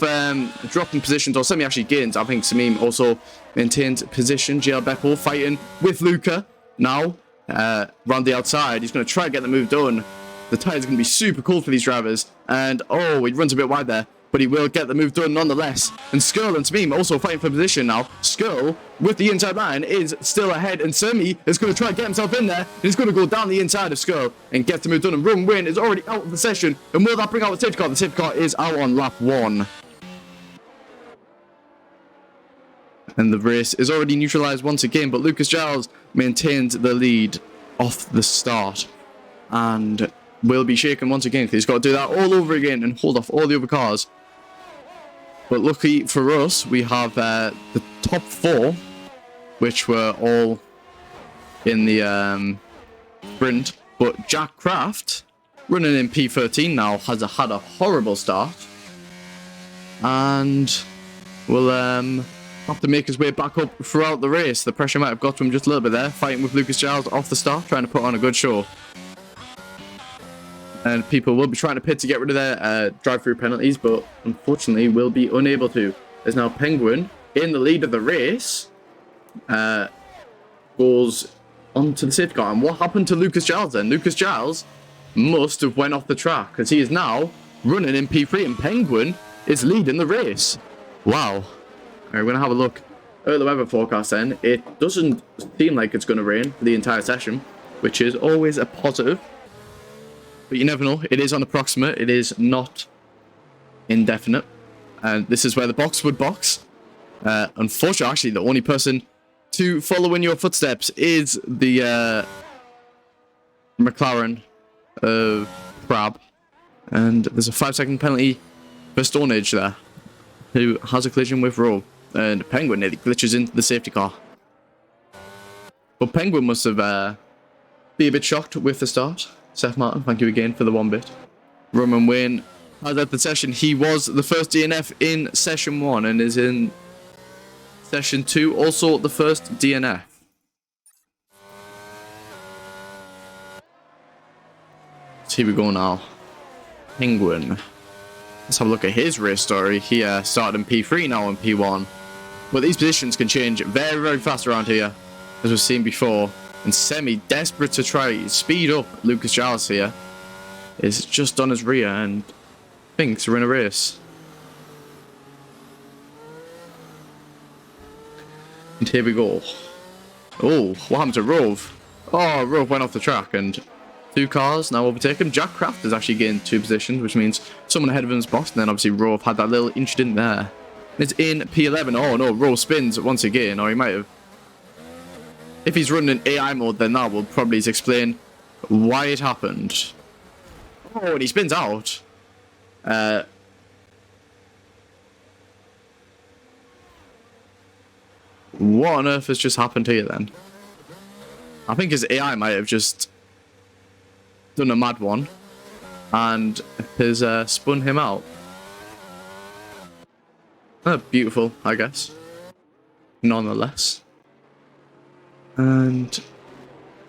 dropping positions, or Semi actually gains. I think Samim also maintains position. JL Beppo fighting with Luca now around the outside. He's going to try and get the move done. The tires are going to be super cool for these drivers. And oh, he runs a bit wide there, but he will get the move done nonetheless. And Skrull and Samim also fighting for position now. Skrull with the inside line is still ahead, and Semi is going to try and get himself in there. He's going to go down the inside of Skrull and get the move done. And Run Win is already out of the session. And will that bring out the safety car? The safety car is out on lap 1. And the race is already neutralized once again, but Lucas Giles maintains the lead off the start. And will be shaken once again, because he's got to do that all over again and hold off all the other cars. But lucky for us, we have the top 4, which were all in the sprint. But Jack Craft, running in P13 now, has had a horrible start. And will have to make his way back up throughout the race. The pressure might have got to him just a little bit there, fighting with Lucas Giles off the start, trying to put on a good show. And people will be trying to pit to get rid of their drive-through penalties, but unfortunately will be unable to. There's now Penguin in the lead of the race. Goes onto the safety car. And what happened to Lucas Giles then? Lucas Giles must have went off the track, because he is now running in P3 and Penguin is leading the race. Wow. Alright, we're going to have a look at the weather forecast then. It doesn't seem like it's going to rain for the entire session, which is always a positive. But you never know. It is on approximate. It is not indefinite. And this is where the box would box. Unfortunately, actually, the only person to follow in your footsteps is the McLaren of Crab. And there's a 5-second penalty for Stonehenge there, who has a collision with Rowe. And Penguin nearly glitches into the safety car. But Penguin must have been a bit shocked with the start. Seth Martin, thank you again for the 1 bit. Roman Wayne has at the session. He was the first DNF in session 1 and is in session 2 also the first DNF. So here we go now. Penguin. Let's have a look at his race story. He started in P3, now in P1. But these positions can change very, very fast around here, as we've seen before. And Semi, desperate to try speed up Lucas Giles here, is just on his rear and thinks we're in a race. And here we go. Oh, what happened to Rove? Oh, Rove went off the track and 2 cars now overtake him. Jack Craft has actually gained 2 positions, which means someone ahead of him is boxed. And then obviously Rove had that little incident there. It's in P11. Oh no, Rove spins once again, or he might have. If he's running in AI mode, then that will probably explain why it happened. Oh, and he spins out. What on earth has just happened here then? I think his AI might have just done a mad one and has spun him out. Beautiful, I guess. Nonetheless. And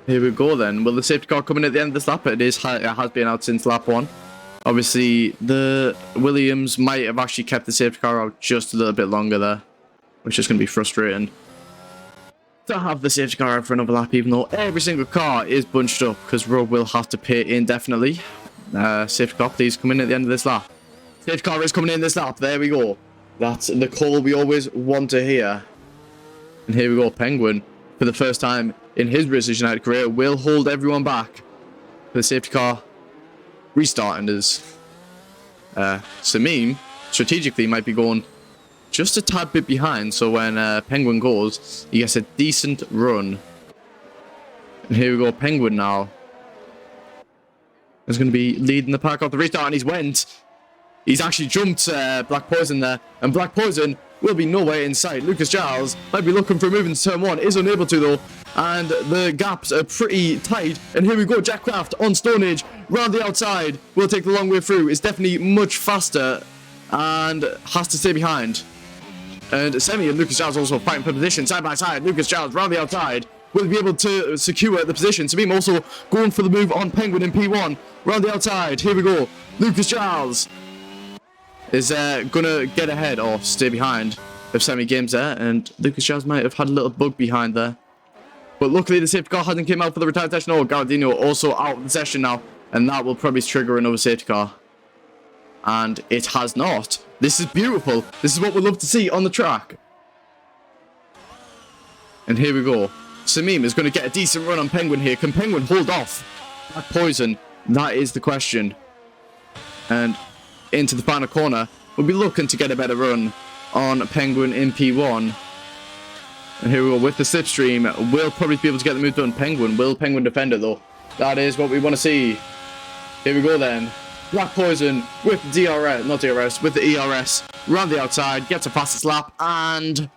here we go then. Will the safety car come in at the end of this lap? It has been out since lap 1. Obviously, the Williams might have actually kept the safety car out just a little bit longer there, which is going to be frustrating to have the safety car out for another lap, even though every single car is bunched up, because Rob will have to pay indefinitely. Safety car, please come in at the end of this lap. Safety car is coming in this lap. There we go. That's the call we always want to hear. And here we go. Penguin, for the first time in his British United career, will hold everyone back for the safety car restarting as Samim strategically might be going just a tad bit behind, so when Penguin goes, he gets a decent run. And here we go. Penguin now is going to be leading the pack off the restart, and he's actually jumped Black Poison there, and Black Poison will be nowhere in sight. Lucas Giles might be looking for a move in turn 1, is unable to though, and the gaps are pretty tight. And here we go, Jack Craft on Stone Age, round the outside, will take the long way through, is definitely much faster, and has to stay behind. And Semi and Lucas Giles also fighting for position, side by side. Lucas Giles round the outside, will be able to secure the position. Samim also going for the move on Penguin in P1, round the outside, here we go. Lucas Giles is gonna get ahead or stay behind of Semi Games there, and Lucas Giles might have had a little bug behind there. But luckily the safety car hasn't came out for the retired session. Oh, Gardino also out of the session now, and that will probably trigger another safety car. And it has not. This is beautiful. This is what we love to see on the track. And here we go. Samim is going to get a decent run on Penguin here. Can Penguin hold off that poison? That is the question. And into the final corner, we'll be looking to get a better run on Penguin in P1. And here we go with the slipstream. We'll probably be able to get the move done. Penguin will Penguin defend it though. That is what we want to see. Here we go then. Black Poison with the DRS, not DRS, with the ERS. Round the outside, gets a fastest lap, and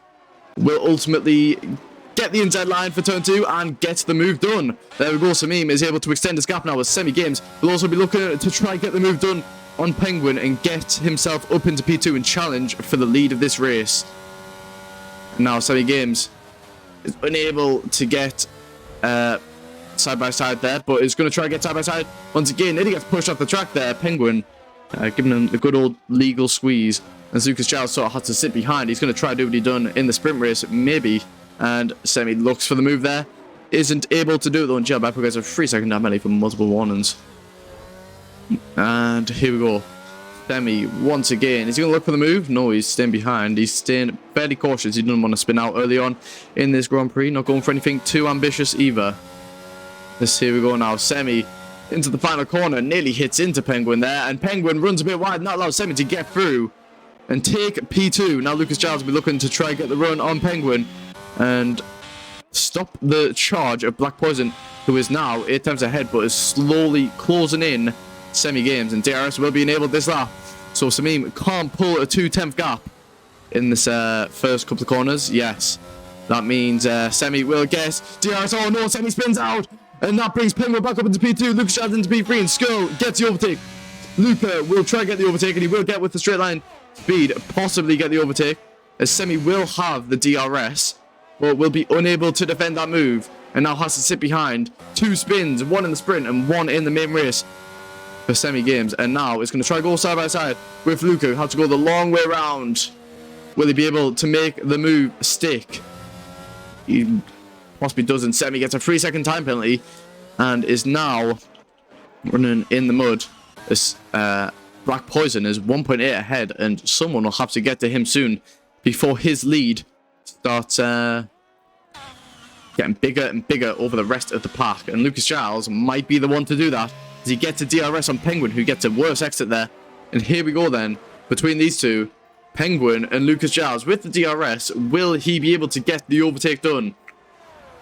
will ultimately get the inside line for turn 2 and gets the move done. There we go. Samim is able to extend his gap now as Semi Games. Will also be looking to try and get the move done on Penguin and get himself up into P2 and challenge for the lead of this race. Now Semi Games is unable to get side by side there, but is going to try and get side by side once again. Then he gets pushed off the track there. Penguin giving him the good old legal squeeze, and Lucas Giles sort of has to sit behind. He's going to try to do what he done in the sprint race, maybe. And Semi looks for the move there, isn't able to do it though, and Jail Beppo gets a 3-second down penalty for multiple warnings. And here we go. Semi once again. Is he going to look for the move? No, he's staying behind. He's staying fairly cautious. He doesn't want to spin out early on in this Grand Prix. Not going for anything too ambitious either. Here we go now. Semi into the final corner. Nearly hits into Penguin there. And Penguin runs a bit wide. Not allows Semi to get through and take P2. Now Lucas Giles will be looking to try and get the run on Penguin and stop the charge of Black Poison, who is now 8 times ahead but is slowly closing in Semi Games. And DRS will be enabled this lap. So Samim can't pull a 2/10 gap in this first couple of corners. Yes. That means Semi will get DRS. Oh no, Semi spins out. And that brings Penguin back up into P2. Lucas Giles into P3, and Skull gets the overtake. Luca will try and get the overtake, and he will get with the straight line speed, possibly get the overtake, as Semi will have the DRS, but will be unable to defend that move, and now has to sit behind. 2 spins, 1 in the sprint and 1 in the main race for Semi Games. And now it's going to try to go side by side with Luca. Have to go the long way around. Will he be able to make the move stick? He possibly doesn't. Semi gets a 3-second time penalty and is now running in the mud. This Black Poison is 1.8 ahead, and someone will have to get to him soon before his lead starts getting bigger and bigger over the rest of the pack. And Lucas Giles might be the one to do that, as he gets a DRS on Penguin, who gets a worse exit there. And here we go then, between these two, Penguin and Lucas Giles with the DRS. Will he be able to get the overtake done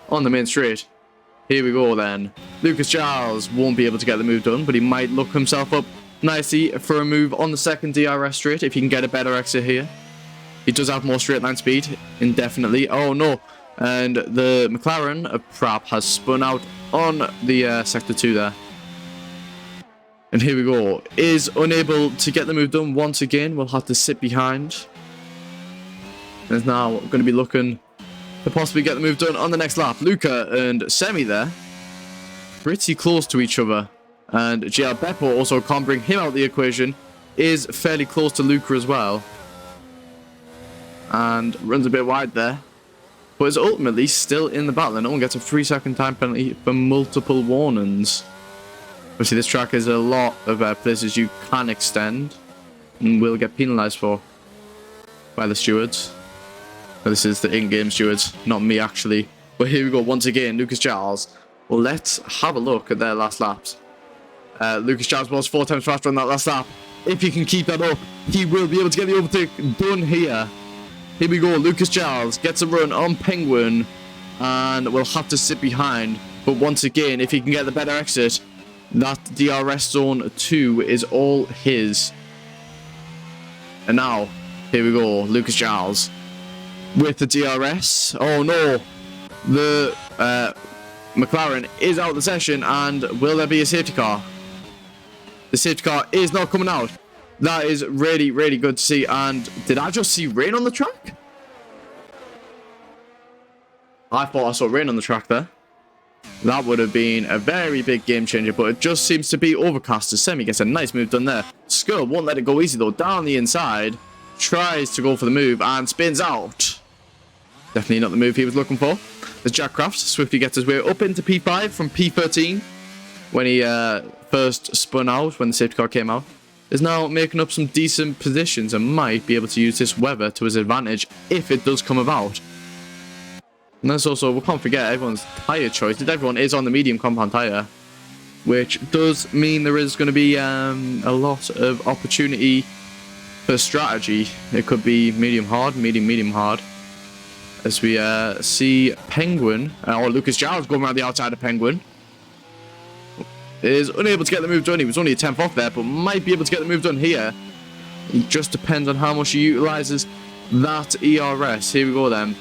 on the main straight? Here we go then. Lucas Giles won't be able to get the move done, but he might look himself up nicely for a move on the second DRS straight if he can get a better exit here. He does have more straight line speed, indefinitely. Oh no, and the McLaren of Prap has spun out on the sector 2 there. And here we go. Is unable to get the move done once again. We'll have to sit behind. And is now going to be looking to possibly get the move done on the next lap. Luca and Semi there, pretty close to each other. And JL Beppo also can't bring him out of the equation. Is fairly close to Luca as well. And runs a bit wide there. But is ultimately still in the battle. And no one gets a 3-second time penalty for multiple warnings. Obviously, this track is a lot of places you can extend and will get penalised for by the stewards. But this is the in-game stewards, not me actually. But here we go once again, Lucas Giles. Well, let's have a look at their last laps. Lucas Giles was 4 times faster on that last lap. If he can keep that up, he will be able to get the overtake done here. Here we go, Lucas Giles gets a run on Penguin and will have to sit behind. But once again, if he can get the better exit, that DRS zone 2 is all his. And now, Here we go, Lucas Giles with the DRS. Oh no, the McLaren is out of the session, and will there be a safety car? The safety car is not coming out. That is really, really good to see. And did I just see rain on the track? I thought I saw rain on the track there. That would have been a very big game changer, but it just seems to be overcast as Semi gets a nice move done there. Skull won't let it go easy though. Down the inside, tries to go for the move and spins out. Definitely not the move he was looking for. As Jack Crafts swiftly gets his way up into P5 from P13 when he first spun out, when the safety car came out. Is now making up some decent positions and might be able to use this weather to his advantage if it does come about. And that's also, we can't forget everyone's tyre choice. Everyone is on the medium compound tyre, which does mean there is going to be a lot of opportunity for strategy. It could be medium hard, medium hard. As we see Penguin, or Lucas Giles going around the outside of Penguin. Is unable to get the move done. He was only a 10th off there, but might be able to get the move done here. It just depends on how much he utilises that ERS. Here we go then.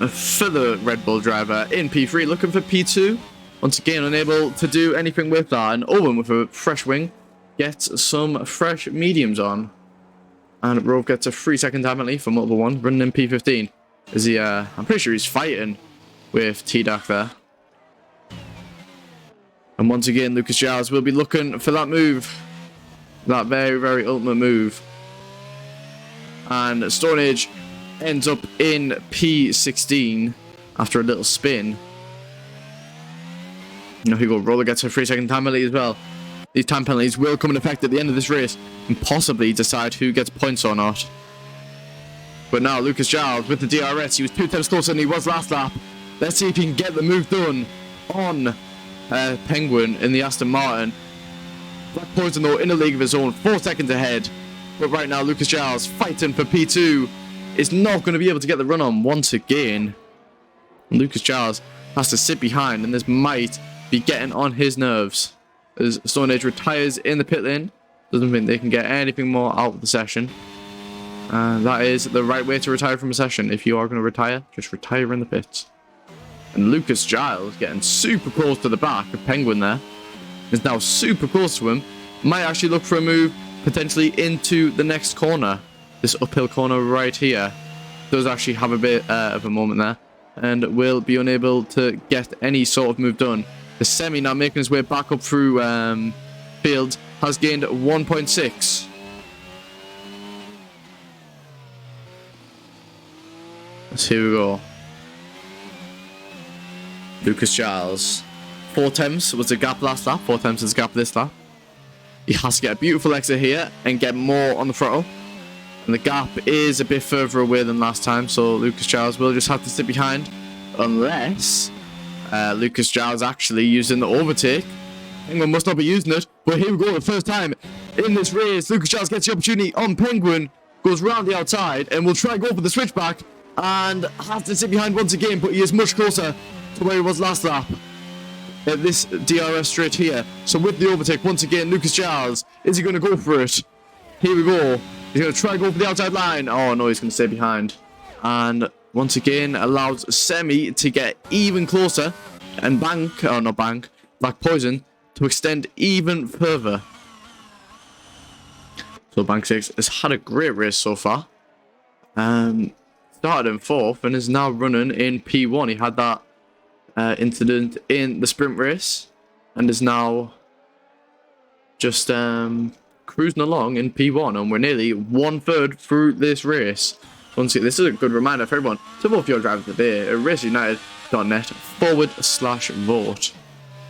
For the Red Bull driver in P3, looking for P2. Once again, unable to do anything with that. And Owen with a fresh wing gets some fresh mediums on. And Rove gets a 3-second time penalty for multiple one, running in P15. Is he, I'm pretty sure he's fighting with T-Dac there. And once again, Lucas Giles will be looking for that move. That very, very ultimate move. And Stone Age ends up in P16 after a little spin. Now here we go. Roller gets a 3-second time penalty as well. These time penalties will come in effect at the end of this race and possibly decide who gets points or not. But now Lucas Giles with the DRS. He was 2 times closer than he was last lap. Let's see if he can get the move done on Penguin in the Aston Martin. Black Poison though in a league of his own, 4 seconds ahead. But right now Lucas Giles fighting for P2 is not going to be able to get the run on once again. Lucas Giles has to sit behind, and this might be getting on his nerves. As Stone Age retires in the pit lane, doesn't think they can get anything more out of the session. That is the right way to retire from a session. If you are going to retire, just retire in the pits. And Lucas Giles getting super close to the back of Penguin there. Is now super close to him. Might actually look for a move potentially into the next corner. This uphill corner right here does actually have a bit of a moment there, and will be unable to get any sort of move done. The Semi now making his way back up through fields has gained 1.6. So here we go. Lucas Giles. 4 times was the gap last lap, 4 times is the gap this lap. He has to get a beautiful exit here and get more on the throttle. And the gap is a bit further away than last time, so Lucas Giles will just have to sit behind. Unless Lucas Giles actually using the overtake. Penguin must not be using it, but here we go, the first time in this race. Lucas Giles gets the opportunity on Penguin, goes round the outside, and will try and go for the switchback. And has to sit behind once again, but he is much closer to where he was last lap. At this DRS straight here. So with the overtake, once again, Lucas Giles, is he going to go for it? Here we go. He's going to try and go for the outside line. Oh no, he's going to stay behind. And once again, allows Semi to get even closer. And Bank, oh not Bank, Black Poison, to extend even further. So Bank 6 has had a great race so far. Started in 4th and is now running in P1. He had that incident in the sprint race and is now just cruising along in P1, and we're nearly 1/3 through this race. Once again, this is a good reminder for everyone to vote for your driver today at raceunited.net/vote.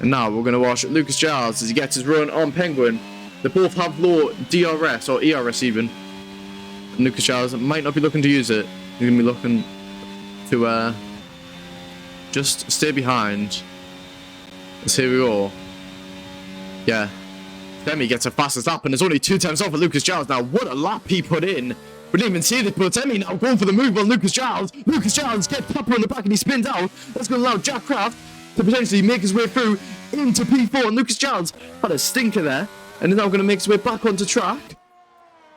And now we're going to watch Lucas Giles as he gets his run on Penguin. They both have low DRS or ERS even, and Lucas Giles might not be looking to use it. He's going to be looking to just stay behind. Let's here we go. Yeah. Demi gets a fastest lap and there's only 2 times off for Lucas Giles. Now, what a lap he put in. We didn't even see this, but Demi now going for the move on Lucas Giles. Lucas Giles gets Pepper on the back and he spins out. That's going to allow Jack Craft to potentially make his way through into P4. And Lucas Giles had a stinker there and is now going to make his way back onto track.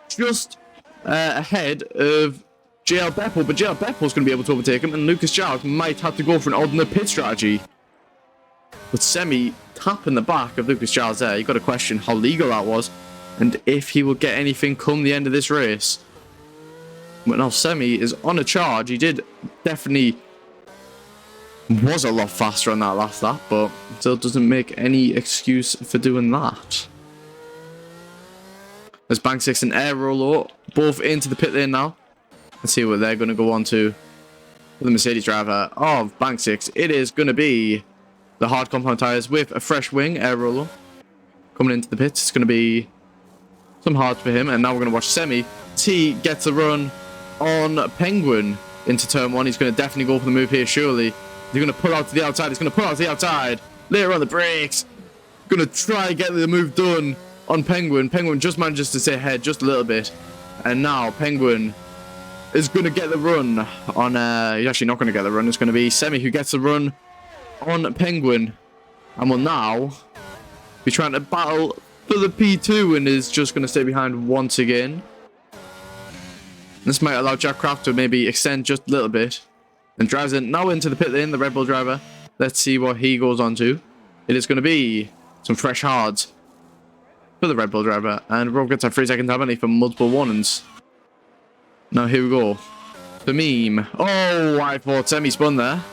Just ahead of JL Beppo, but JL Beppo's going to be able to overtake him, and Lucas Giles might have to go for an alternate pit strategy. But Semi tapping the back of Lucas Giles there, you've got to question how legal that was, and if he will get anything come the end of this race. But now Semi is on a charge. He did definitely was a lot faster on that last lap, but still doesn't make any excuse for doing that. There's Bank 6 and R01 both into the pit lane now. Let's see what they're going to go on to. The Mercedes driver of Bank 6. It is going to be the hard compound tyres with a fresh wing, R01. Coming into the pits. It's going to be some hard for him. And now we're going to watch Semi. T gets a run on Penguin into turn 1. He's going to definitely go for the move here, surely. He's going to pull out to the outside. He's going to pull out to the outside. Later on the brakes. Going to try and get the move done on Penguin. Penguin just manages to stay ahead just a little bit. And now Penguin is going to get the run on... he's actually not going to get the run. It's going to be Semi who gets the run on Penguin. And will now be trying to battle for the P2 and is just going to stay behind once again. This might allow Jack Kraft to maybe extend just a little bit. And drives it now into the pit lane, the Red Bull driver. Let's see what he goes on to. It is going to be some fresh hards for the Red Bull driver. And Rob gets a 3-second time penalty for multiple warnings. Now here we go. The meme. Oh, I thought Semi spun there.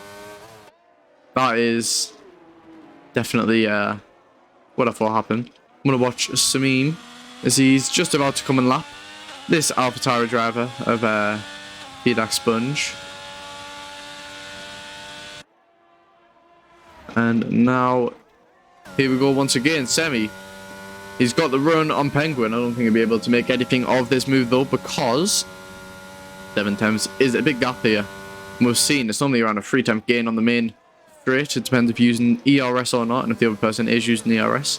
That is definitely what I thought happened. I'm going to watch Samim as he's just about to come and lap this AlphaTauri driver of PDAC Sponge. And now, here we go once again, Semi. He's got the run on Penguin. I don't think he'll be able to make anything of this move though, because 7 times is a big gap here. And we've seen it's normally around a 3-tenth gain on the main straight. It depends if you're using ERS or not, and if the other person is using ERS.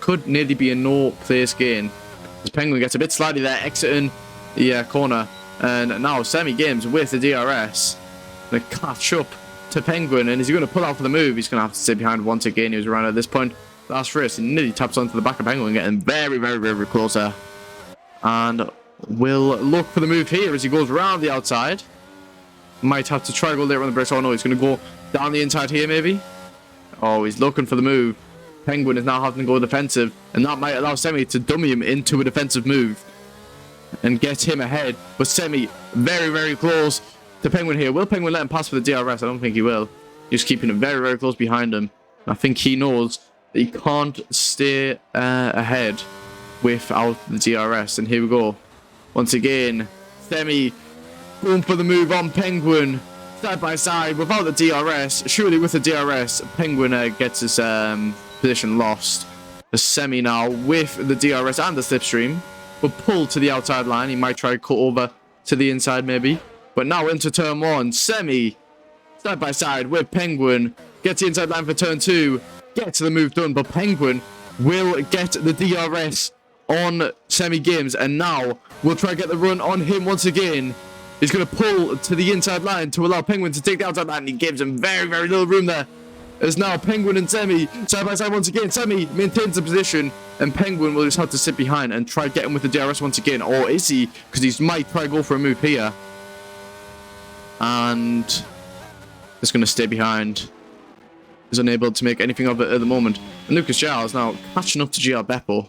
Could nearly be a no-place gain. As Penguin gets a bit slidey there, exiting the corner. And now Semi games with the DRS. Going to catch up to Penguin, and is he going to pull out for the move? He's going to have to stay behind once again. He was around at this point last race. He nearly taps onto the back of Penguin, getting very, very, very closer. And will look for the move here as he goes around the outside. Might have to try to go later on the brakes. Oh no, he's going to go down the inside here maybe. Oh, he's looking for the move. Penguin is now having to go defensive, and that might allow Semi to dummy him into a defensive move and get him ahead. But Semi very, very close to Penguin here. Will Penguin let him pass for the DRS? I don't think he will. He's keeping him very, very close behind him. I think he knows that he can't stay ahead without the DRS. And here we go. Once again, Semi going for the move on Penguin. Side by side without the DRS. Surely with the DRS, Penguin gets his position lost. The Semi now with the DRS and the slipstream will pull to the outside line. He might try to cut over to the inside maybe. But now into turn 1, Semi side by side with Penguin. Gets the inside line for turn 2. Gets the move done, but Penguin will get the DRS on Semi Games. And now we'll try to get the run on him once again. He's going to pull to the inside line to allow Penguin to take the outside line. He gives him very, very little room there. As now Penguin and Semi side by side once again. Semi maintains the position, and Penguin will just have to sit behind and try to get him with the DRS once again. Or is he? Because he might try to go for a move here. And is going to stay behind. Is unable to make anything of it at the moment. And Lucas Giles now catching up to GR Beppo.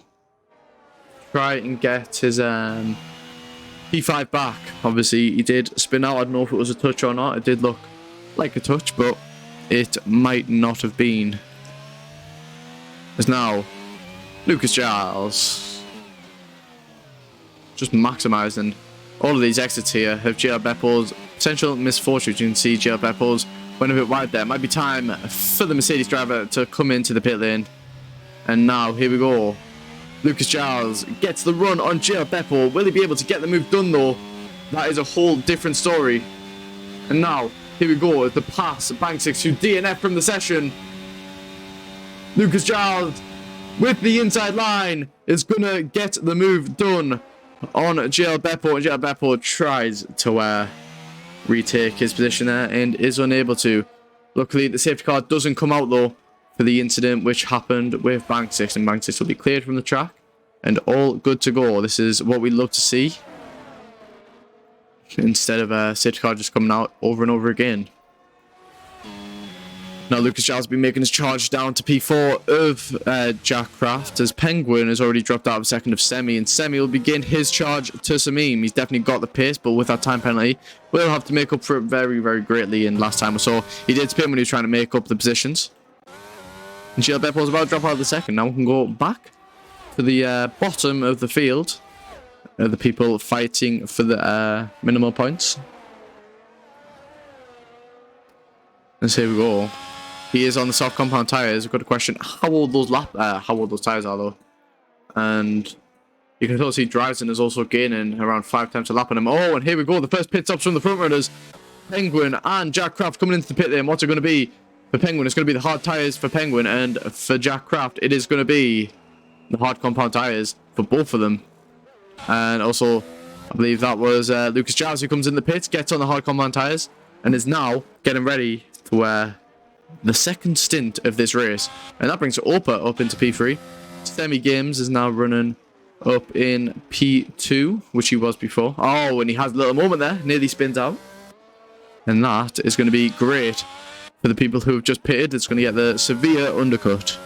Try and get his P5 back. Obviously, he did spin out. I don't know if it was a touch or not. It did look like a touch, but it might not have been. As now, Lucas Giles just maximising all of these exits here have GR Beppo's potential misfortune. You can see GR Beppo's went a bit wide there. Might be time for the Mercedes driver to come into the pit lane. And now, here we go. Lucas Giles gets the run on GR Beppo. Will he be able to get the move done though? That is a whole different story. And now, here we go. The pass, Bank 6 to DNF from the session. Lucas Giles with the inside line is going to get the move done on GR Beppo. And GR Beppo tries to retake his position there and is unable to. Luckily, the safety car doesn't come out though for the incident which happened with Bank 6, and Bank 6 will be cleared from the track and all good to go. This is what we love to see. instead of safety car just coming out over and over again. Now Lucas Giles will be making his charge down to P4 of Jack Craft, as Penguin has already dropped out of second of Semi, and Semi will begin his charge to Samim. He's definitely got the pace, but with that time penalty, we'll have to make up for it very, very greatly in last time or so. He did spin when he was trying to make up the positions. And Gilles Beppo was about to drop out of the second. Now we can go back to the bottom of the field. The people fighting for the minimal points. And so here we go. He is on the soft compound tires. We've got a question how old those tires are though. And you can also see Driveson is also gaining around 5 times a lap on him. Oh, and here we go. The first pit stops from the front runners. Penguin and Jack Craft coming into the pit lane. What's it going to be for Penguin? It's going to be the hard tires for Penguin, and for Jack Craft, it is going to be the hard compound tires for both of them. And also, I believe that was Lucas Giles who comes in the pits, gets on the hard compound tires, and is now getting ready to wear the second stint of this race. And that brings Opa up into P3. Semi Games is now running up in P2, which he was before. Oh, and he has a little moment there, nearly spins out. And that is going to be great for the people who have just pitted. It's going to get the severe undercut.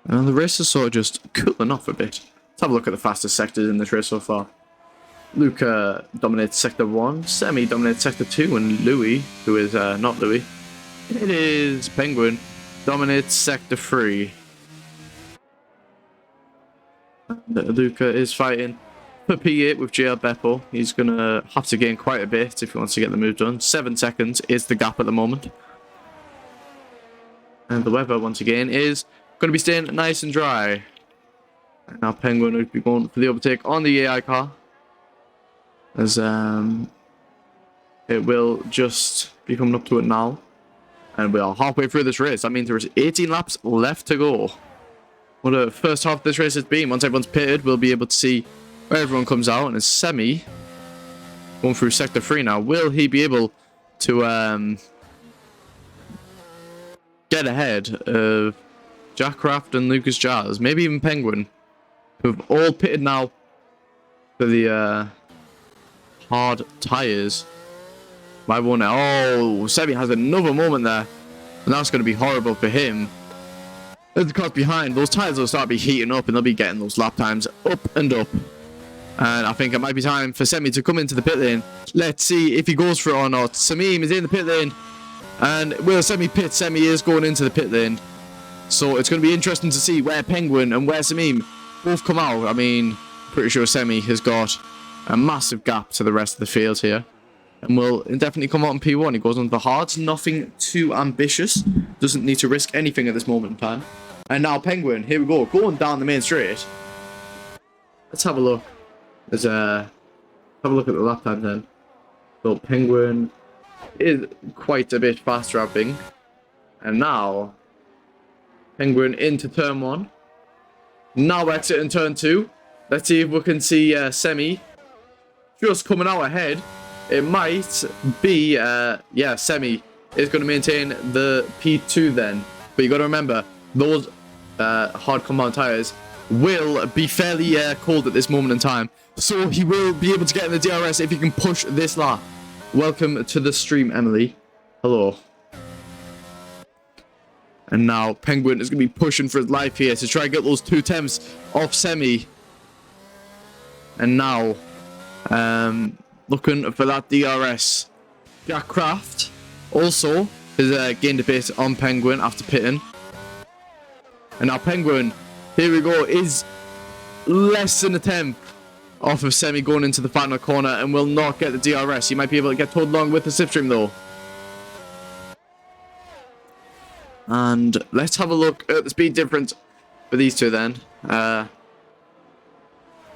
And the race is sort of just cooling off a bit. Let's have a look at the fastest sectors in this race so far. Luca dominates Sector 1, Semi dominates Sector 2, and Louis, who is not Louis, it is Penguin, dominates Sector 3. And Luca is fighting for P8 with Gilles Beppo. He's going to have to gain quite a bit if he wants to get the move done. 7 seconds is the gap at the moment. And the weather, once again, is going to be staying nice and dry. And now Penguin will be going for the overtake on the AI car. As it will just be coming up to it now. And we are halfway through this race. That means there is 18 laps left to go. What a first half of this race has been. Once everyone's pitted, we'll be able to see where everyone comes out. And it's Semi going through Sector 3 now. Will he be able to get ahead of Jack Craft and Lucas Giles? Maybe even Penguin, who have all pitted now for the hard tires. My one. Oh, Semi has another moment there, and that's going to be horrible for him. As the car's behind, those tires will start to be heating up, and they'll be getting those lap times up and up. And I think it might be time for Semi to come into the pit lane. Let's see if he goes for it or not. Samim is in the pit lane, and will Semi pit? Semi is going into the pit lane, so it's going to be interesting to see where Penguin and where Samim both come out. I mean, pretty sure Semi has got a massive gap to the rest of the field here, and will definitely come out in P1. He goes on the hards, nothing too ambitious, doesn't need to risk anything at this moment in time. And now Penguin, here we go, going down the main straight. Let's have a look. Let's have a look at the lap time then. So Penguin is quite a bit faster, I think. And now Penguin into turn 1. Now exit in turn 2. Let's see if we can see Semi just coming out ahead. It might be, yeah, Semi is going to maintain the P2 then. But you got to remember, those hard compound tires will be fairly cold at this moment in time. So he will be able to get in the DRS if he can push this lap. Welcome to the stream, Emily. Hello. And now Penguin is going to be pushing for his life here to try and get those 2 temps off Semi. And now, looking for that DRS. Jack Craft also has gained a bit on Penguin after pitting. And now Penguin, here we go, is less than a tenth off of Semi going into the final corner and will not get the DRS. He might be able to get towed along with the slipstream though. And let's have a look at the speed difference for these two then.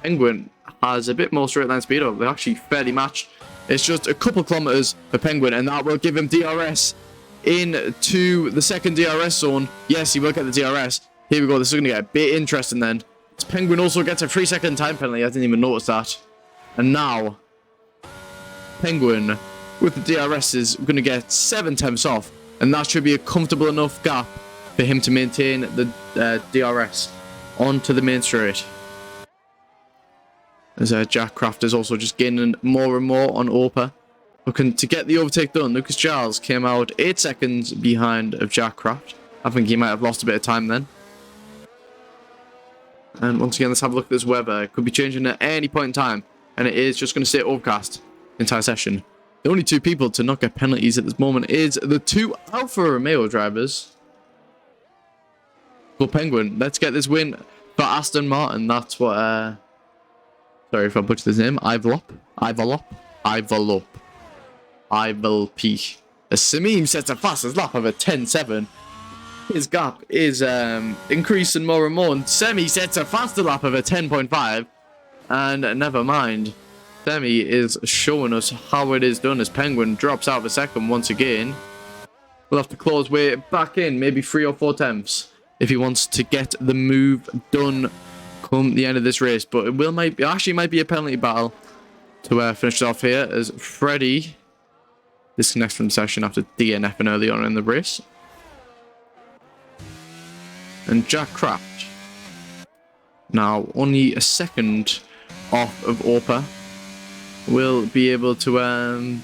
Penguin has a bit more straight line speed up. They're actually fairly matched. It's just a couple kilometers for Penguin, and that will give him DRS into the second DRS zone. Yes, he will get the DRS. Here we go. This is going to get a bit interesting then. Penguin also gets a 3-second time penalty. I didn't even notice that. And now Penguin with the DRS is going to get 7 temps off, and that should be a comfortable enough gap for him to maintain the DRS onto the main straight. As Jack Craft is also just gaining more and more on Orpa. Looking to get the overtake done. Lucas Giles came out 8 seconds behind of Jack Craft. I think he might have lost a bit of time then. And once again, let's have a look at this weather. It could be changing at any point in time. And it is just going to stay overcast the entire session. The only two people to not get penalties at this moment is the two Alfa Romeo drivers. For Penguin, let's get this win for Aston Martin. That's what, sorry if I butchered his name. Ivalop. Ivalp. As Samim sets a fastest lap of a 10.7. His gap is increasing more and more. And Semi sets a faster lap of a 10.5. And never mind. Semi is showing us how it is done as Penguin drops out of a second once again. We'll have to claw his way back in, maybe 3 or 4 tenths, if he wants to get the move done come the end of this race. But it actually might be a penalty battle to finish it off here, as Freddie disconnects from the session after DNFing early on in the race. And Jack Craft, now only a second off of Orpa, will be able to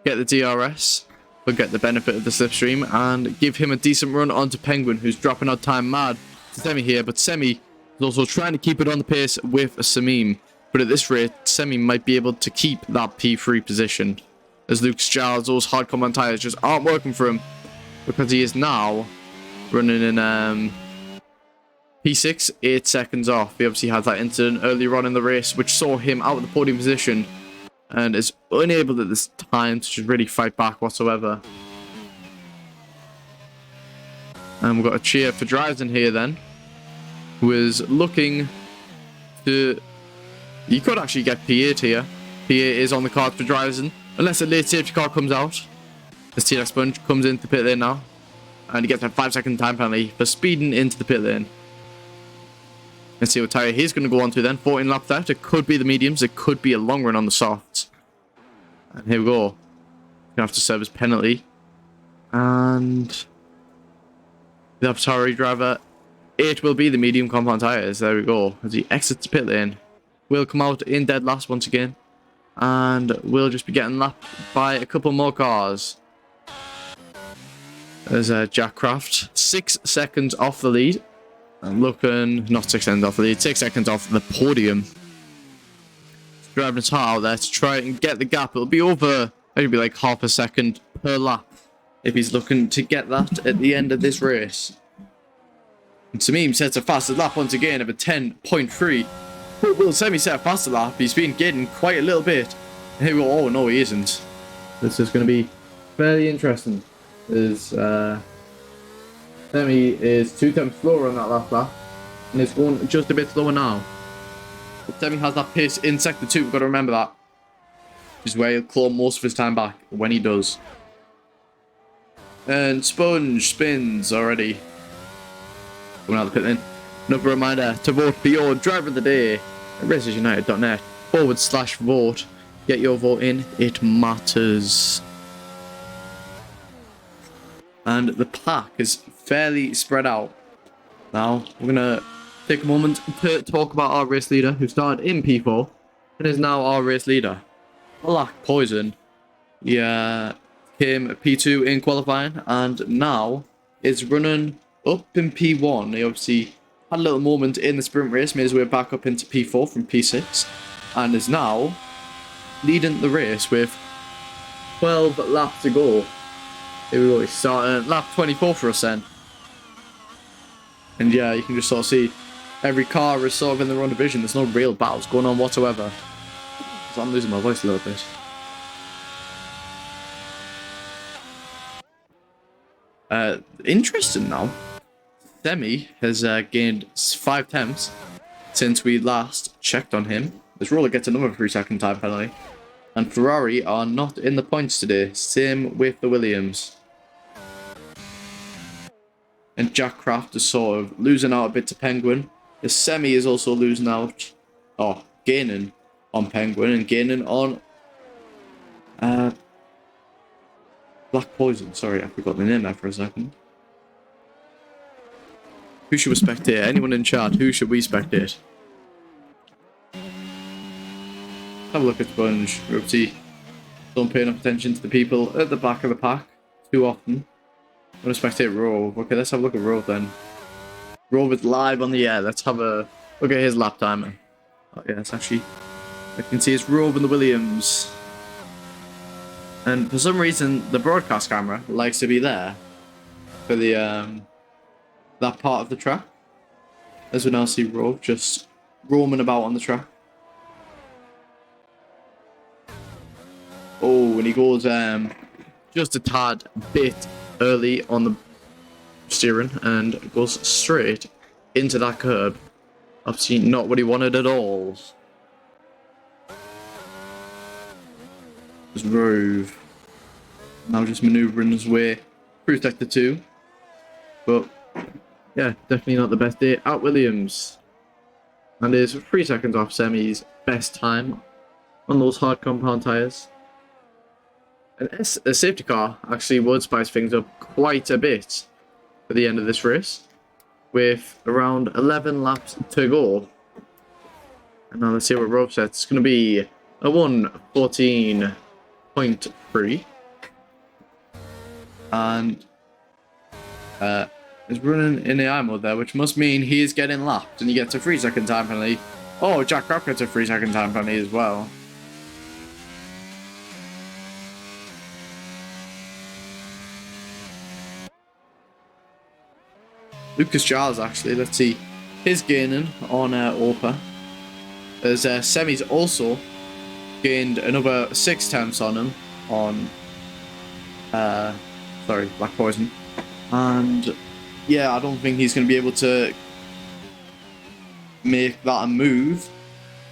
get the DRS, but get the benefit of the slipstream and give him a decent run onto Penguin, who's dropping out time mad to Semi here. But Semi is also trying to keep it on the pace with Samim. But at this rate, Semi might be able to keep that P3 position, as Lucas Giles, those hard compound tyres just aren't working for him, because he is now running in P6, 8 seconds off. He obviously had that incident earlier on in the race, which saw him out of the podium position, and is unable at this time to just really fight back whatsoever. And we've got a cheer for Drives in here then, who is looking to... You could actually get P8 here. P8 is on the card for Drives in, unless a late safety car comes out. As T-Rex Sponge comes into the pit lane now, and he gets a 5-second time penalty for speeding into the pit lane. Let's see what tyre he's going to go on to then. 14 laps left. It could be the mediums. It could be a long run on the softs. And here we go. Going to have to serve his penalty. And the AlphaTauri driver, it will be the medium compound tyres. There we go. As he exits the pit lane, we'll come out in dead last once again. And we'll just be getting lapped by a couple more cars. There's Jack Craft. 6 seconds off the lead. And looking, not 6 seconds off the lead, 6 seconds off the podium. Driving his heart out there to try and get the gap. It'll be over, maybe like half a second per lap, if he's looking to get that at the end of this race. And Samim sets a faster lap once again of a 10.3. But will Semi set a faster lap? He's been getting quite a little bit. And here we go. Oh no, he isn't. This is going to be fairly interesting. There's Semi is 2 times slower on that last lap, and it's going just a bit slower now. But Semi has that pace in sector 2, we've got to remember that. Which is where he'll claw most of his time back, when he does. And Sponge spins already. Coming out of the pit lane. Another reminder to vote for your driver of the day at racersunited.net/vote. Get your vote in, it matters. And the pack is fairly spread out. Now, we're going to take a moment to talk about our race leader, who started in P4 and is now our race leader. Black Poison. He came P2 in qualifying and now is running up in P1. He obviously had a little moment in the sprint race, made his way back up into P4 from P6, and is now leading the race with 12 laps to go. Here we go, he's starting at lap 24 for us then. And yeah, you can just sort of see every car is sort of in their own division. There's no real battles going on whatsoever. So I'm losing my voice a little bit. Interesting now. Semi has gained 5 tenths since we last checked on him. This roller gets another 3-second time penalty. And Ferrari are not in the points today. Same with the Williams. And Jack Craft is sort of losing out a bit to Penguin. The Semi is also losing out. Oh, gaining on Penguin and gaining on Black Poison. Sorry, I forgot the name there for a second. Who should we spectate? Anyone in chat? Who should we spectate? Have a look at Sponge. Oopsie. Don't pay enough attention to the people at the back of the pack too often. I'm going to spectate Rove. Okay, let's have a look at Rove then. Rove is live on the air. Let's have a look at his lap timer. Oh yeah, it's actually... I can see it's Rove and the Williams. And for some reason, the broadcast camera likes to be there for the that part of the track. As we now see Rove just roaming about on the track. Oh, and he goes just a tad bit early on the steering and goes straight into that curb. Obviously not what he wanted at all. There's Rove. Now just manoeuvring his way through sector 2. But yeah, definitely not the best day at Williams. And is 3 seconds off Semi's best time on those hard compound tyres. And a safety car actually would spice things up quite a bit for the end of this race, with around 11 laps to go. And now let's see what Rove sets. It's going to be a 1:14.3. And is running in AI mode there, which must mean he is getting lapped and he gets a 3-second time penalty. Oh, Jack Crop gets a 3-second time penalty as well. Lucas Giles, actually, let's see. He's gaining on Orpa. As Semi's also gained another 6 temps on him on Black Poison. And yeah, I don't think he's going to be able to make that a move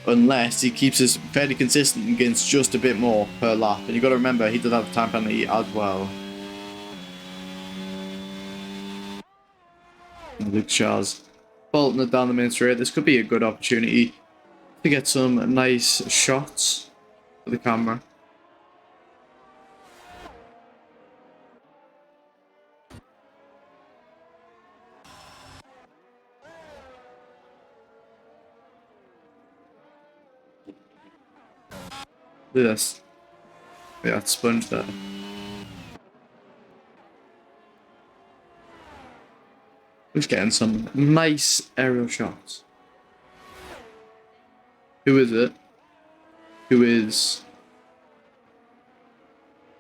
unless he keeps us fairly consistent and gains just a bit more per lap. And you've got to remember, he does have a time penalty as well. Luke Shaw's bolting it down the main straight. This could be a good opportunity to get some nice shots for the camera. Look at this. Yeah, it's Sponge there. Who's getting some nice aerial shots? Who is it? Who is...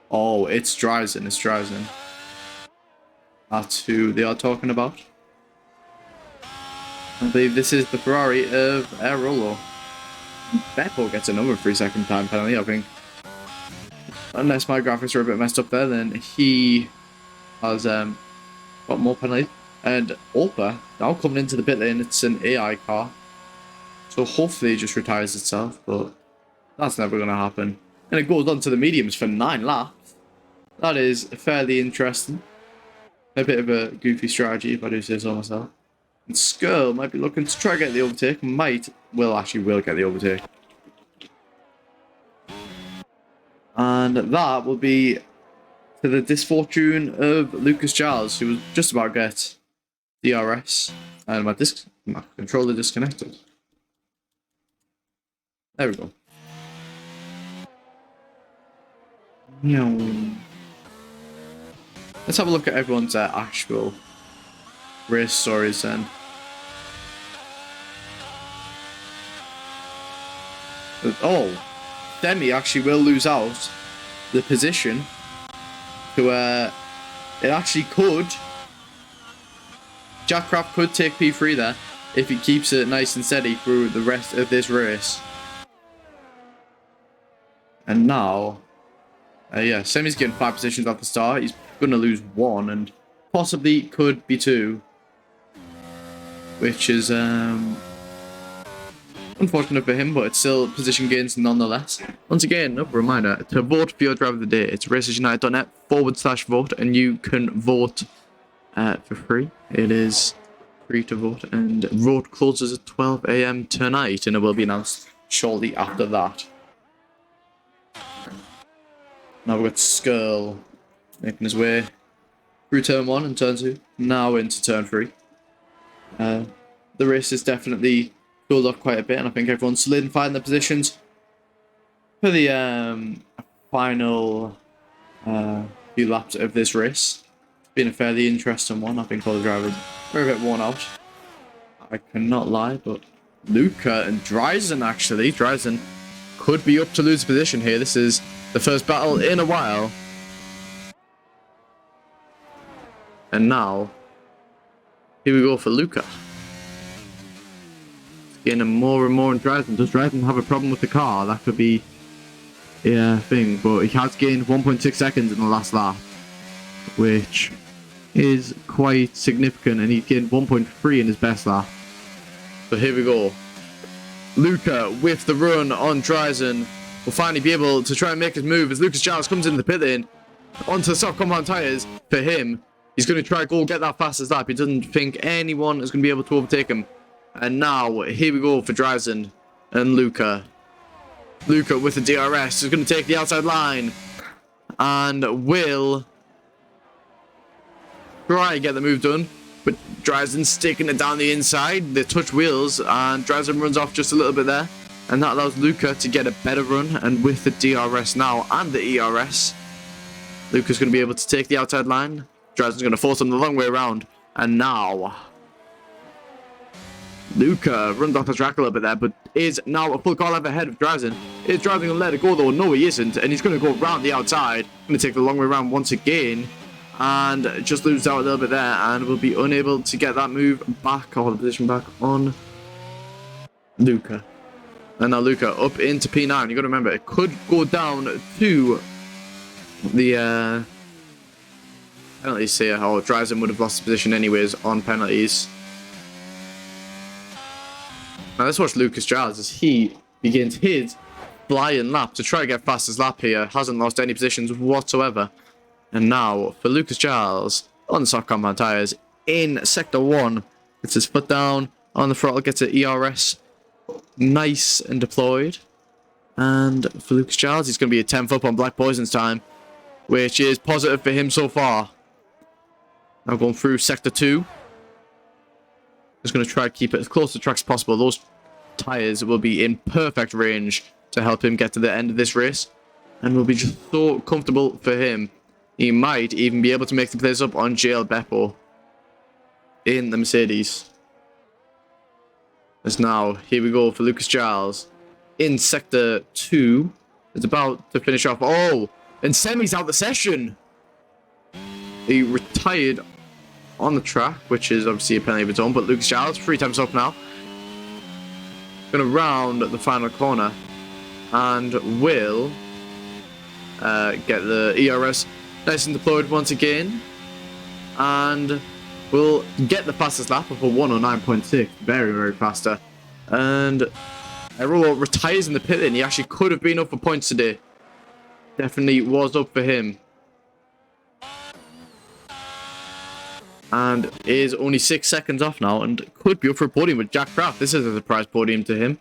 Oh, it's Dryzen. It's Dryzen. That's who they are talking about. I believe this is the Ferrari of Airolo. Beppo gets another 3-second time penalty, I think. Unless my graphics are a bit messed up there, then he has got more penalties. And Orpa now coming into the pit lane. It's an AI car, so hopefully it just retires itself, but that's never going to happen. And it goes on to the mediums for 9 laps. That is fairly interesting. A bit of a goofy strategy, if I do say so myself. And Skirl might be looking to try to get the overtake. Will get the overtake. And that will be to the disfortune of Lucas Giles, who was just about to get DRS. And my controller disconnected. There we go. Let's have a look at everyone's actual race stories then. Oh, Demi actually will lose out the position to it actually could. Jack Craft could take P3 there if he keeps it nice and steady through the rest of this race. And now, yeah, Semi's getting 5 positions at the start. He's going to lose 1 and possibly could be 2. Which is unfortunate for him, but it's still position gains nonetheless. Once again, a reminder to vote for your driver of the day. It's racersunited.net/vote, and you can vote for free. It is free to vote, and vote closes at 12 AM tonight, and it will be announced shortly after that. Now we've got Skirl making his way through turn 1 and turn 2, now into turn 3. The race is definitely cooled off quite a bit, and I think everyone's solidified in their positions. for the final few laps of this race. It's been a fairly interesting one. I think all the drivers are a bit worn out. I cannot lie, but Luca and Dryzen actually. Dryzen could be up to lose position here. This is the first battle in a while. And now, here we go for Luca. Getting more and more in Dryzen. Does Dryzen have a problem with the car? That could be a thing. But he has gained 1.6 seconds in the last lap, which is quite significant. And he gained 1.3 in his best lap. So here we go. Luca with the run on Dryzen will finally be able to try and make his move as Lucas Giles comes into the pit lane onto the soft compound tyres for him. He's going to try to go get that fastest lap. He doesn't think anyone is going to be able to overtake him. And now, here we go for Dryzen and Luca. Luca with the DRS is going to take the outside line and will try and get the move done. But Dryzen sticking it down the inside. They touch wheels and Dryzen runs off just a little bit there. And that allows Luca to get a better run. And with the DRS now and the ERS, Luca's going to be able to take the outside line. Dryzen's going to force him the long way around. And now, Luca runs off the track a little bit there, but is now a full car length ahead of Dryzen. Is Dryzen going to let it go though? No, he isn't. And he's going to go around the outside. Going to take the long way around once again. And just lose out a little bit there, and will be unable to get that move back, or the position back on Luca. And now Luca up into P9. You got to remember, it could go down to the penalties here. Or Dryzen would have lost his position anyways on penalties. Now let's watch Lucas Giles as he begins his flying lap to try to get fastest lap here. Hasn't lost any positions whatsoever. And now, for Lucas Giles, on the soft compound tyres, in Sector 1, gets his foot down, on the throttle, gets an ERS, nice and deployed. And for Lucas Giles, he's going to be a 10th up on Black Poison's time, which is positive for him so far. Now going through Sector 2. Just going to try to keep it as close to the track as possible. Those tyres will be in perfect range to help him get to the end of this race. And will be just so comfortable for him. He might even be able to make the place up on JL Beppo in the Mercedes. As now, here we go for Lucas Giles in Sector 2. It's about to finish off. Oh, and Semi's out the session. He retired on the track, which is obviously a penalty of its own. But Lucas Giles, 3 times up now. Going to round the final corner and will get the ERS nice and deployed once again, and we'll get the fastest lap of a 109.6, very, very faster. And R01 retires in the pit lane. He actually could have been up for points today. Definitely was up for him. And is only 6 seconds off now, and could be up for a podium with Jack Kraft. This is a surprise podium to him.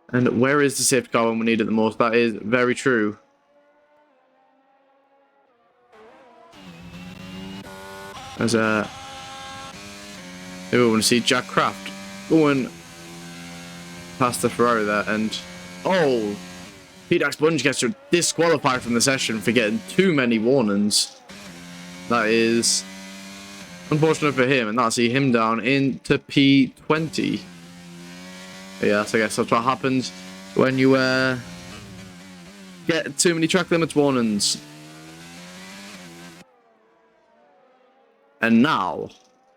And where is the safety car when we need it the most? That is very true. As we want to see Jack Kraft going past the Ferrari there, and oh, Peter Sponge gets disqualified from the session for getting too many warnings. That is unfortunate for him, and that'll see him down into P20. But yeah, so I guess that's what happens when you get too many track limits warnings. And now,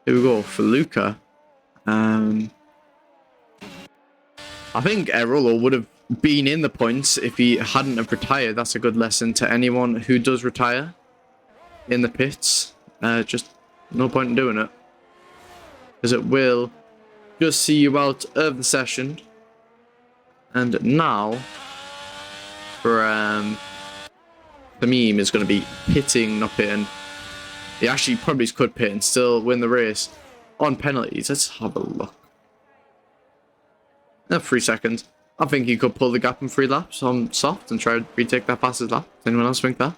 here we go for Luca. I think R01 would have been in the points if he hadn't have retired. That's a good lesson to anyone who does retire in the pits. Just no point in doing it, because it will just see you out of the session. And now, for Tamim is going to be pitting, not pitting. He actually probably could pit and still win the race on penalties. Let's have a look. 3 seconds. I think he could pull the gap in 3 laps on soft and try to retake that fastest lap. Does anyone else think that?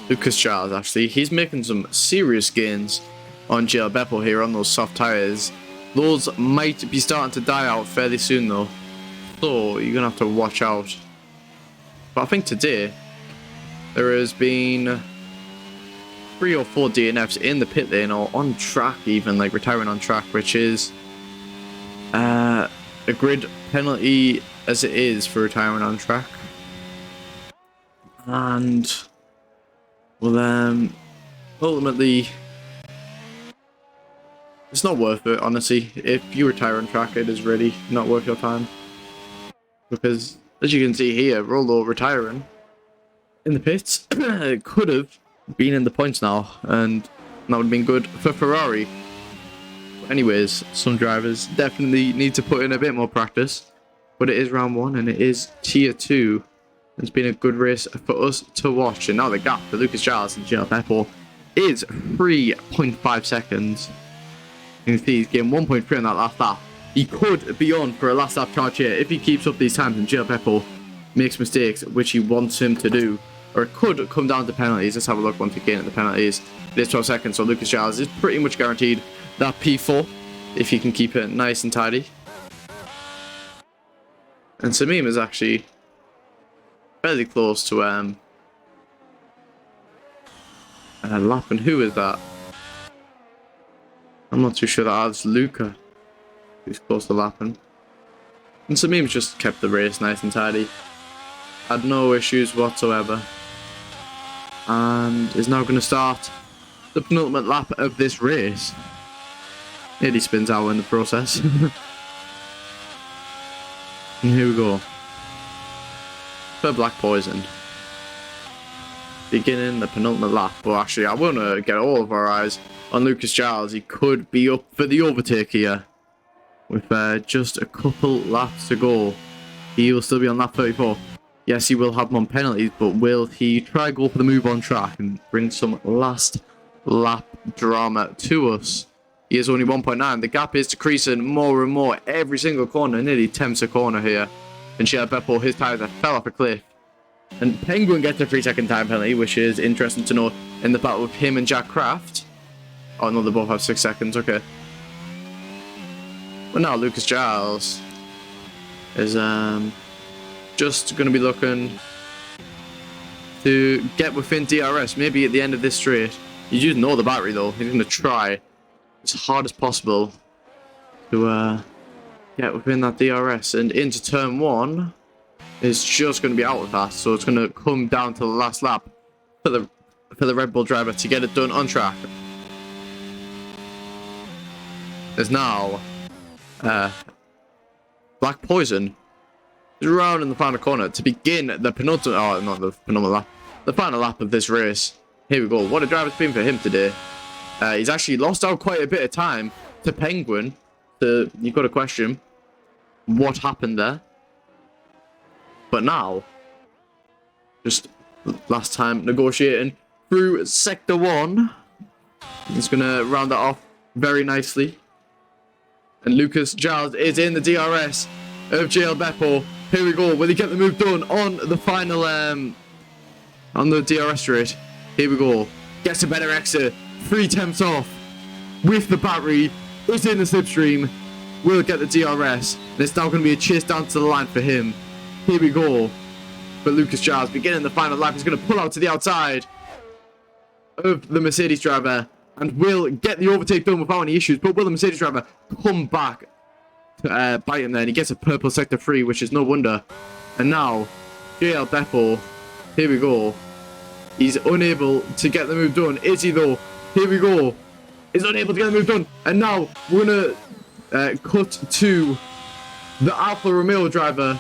Lucas Giles, actually. He's making some serious gains on JL Beppo here on those soft tyres. Those might be starting to die out fairly soon, though. So, you're going to have to watch out. But I think today, there has been 3 or 4 DNFs in the pit lane, or on track even, like retiring on track, which is a grid penalty as it is for retiring on track. And, well, ultimately, it's not worth it, honestly. If you retire on track, it is really not worth your time. Because, as you can see here, Rolo retiring in the pits could have been in the points now, and that would have been good for Ferrari. But anyways, some drivers definitely need to put in a bit more practice. But it is round 1, and it is tier 2. It's been a good race for us to watch. And now the gap for Lucas Giles and JL Beppo is 3.5 seconds. You can see he's getting 1.3 on that last lap. He could be on for a last lap charge here if he keeps up these times and JL Beppo makes mistakes, which he wants him to do. Or it could come down to penalties. Let's have a look once again at the penalties. It is 12 seconds, so Lucas Giles is pretty much guaranteed that P4 if he can keep it nice and tidy. And Samim is actually fairly close to lapping. Who is that? I'm not too sure that's Luca who's close to lapping. And Samim's just kept the race nice and tidy. Had no issues whatsoever. And is now going to start the penultimate lap of this race. Nearly spins out in the process. And here we go. For Black Poison. Beginning the penultimate lap. Well, actually, I want to get all of our eyes on Lucas Giles. He could be up for the overtake here. With just a couple laps to go. He will still be on lap 34. Yes, he will have more penalties, but will he try go for the move on track and bring some last lap drama to us? He is only 1.9. The gap is decreasing more and more every single corner. Nearly 10th a corner here. And JL Beppo, his tyres fell off a cliff. And Penguin gets a 3-second time penalty, which is interesting to note in the battle with him and Jack Craft. Oh no, they both have 6 seconds, okay. But now Lucas Giles is just going to be looking to get within DRS, maybe at the end of this straight. You just know the battery though. He's going to try as hard as possible to get within that DRS. And into turn 1 is just going to be out of that. So it's going to come down to the last lap for the Red Bull driver to get it done on track. There's now Black Poison is around in the final corner to begin the penultimate, oh, not the penultimate lap, the final lap of this race. Here we go. What a drive it's been for him today. He's actually lost out quite a bit of time to Penguin. So you've got to question what happened there. But now, just last time negotiating through Sector 1. He's going to round that off very nicely. And Lucas Giles is in the DRS of JL Beppo. Here we go. Will he get the move done on the final, on the DRS straight? Here we go. Gets a better exit. 3 temps off with the battery. Is in the slipstream. Will get the DRS. And it's now going to be a chase down to the line for him. Here we go. But Lucas Giles beginning the final lap. He's going to pull out to the outside of the Mercedes driver. And will get the overtake done without any issues. But will the Mercedes driver come back to bite him there? And he gets a purple sector 3, which is no wonder. And now, JL Beppo. Here we go. He's unable to get the move done. Is he though? Here we go. He's unable to get the move done. And now, we're going to cut to the Alfa Romeo driver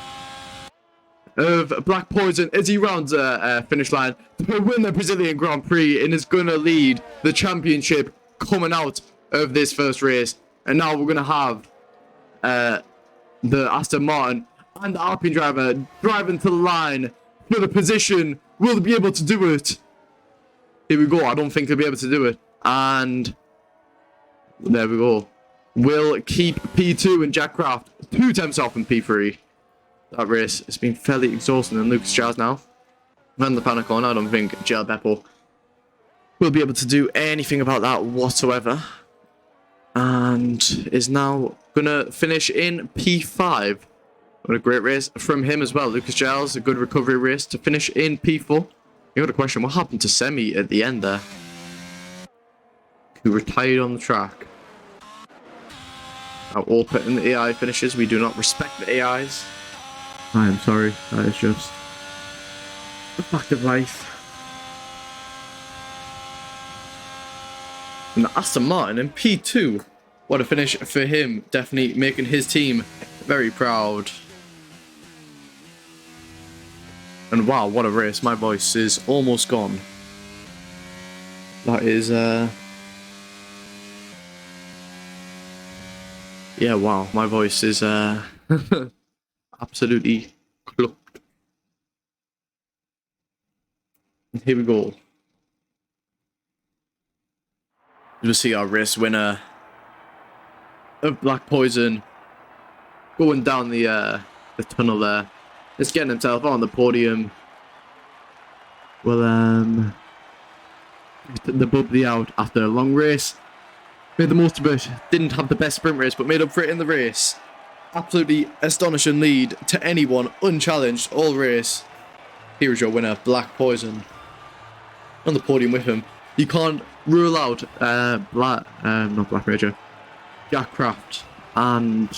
of Black Poison as he rounds a finish line to win the Brazilian Grand Prix and is going to lead the championship coming out of this first race. And now we're going to have the Aston Martin and the Alpine driver driving to the line for the position. Will they be able to do it? Here we go. I don't think they'll be able to do it. And there we go. Will keep P2 and Jack Craft 2 temps off in P3. That race has been fairly exhausting. And Lucas Giles now. And the final corner, I don't think JL Beppo will be able to do anything about that whatsoever. And is now gonna finish in P5. What a great race from him as well. Lucas Giles, a good recovery race to finish in P4. You got a question, what happened to Semi at the end there? Who retired on the track. Now all put in the AI finishes. We do not respect the AIs. I am sorry, that is just a fact of life. And Aston Martin in P2. What a finish for him. Definitely making his team very proud. And wow, what a race. My voice is almost gone. That is, yeah, wow. My voice is, absolutely clucked. And here we go. You'll see our race winner of Black Poison going down the tunnel there. Just getting himself on the podium. Well, the bubbly out after a long race. Made the most of it. Didn't have the best sprint race, but made up for it in the race. Absolutely astonishing lead to anyone, unchallenged all race. Here is your winner, Black Poison. On the podium with him. You can't rule out not Black Ranger, Jack Craft and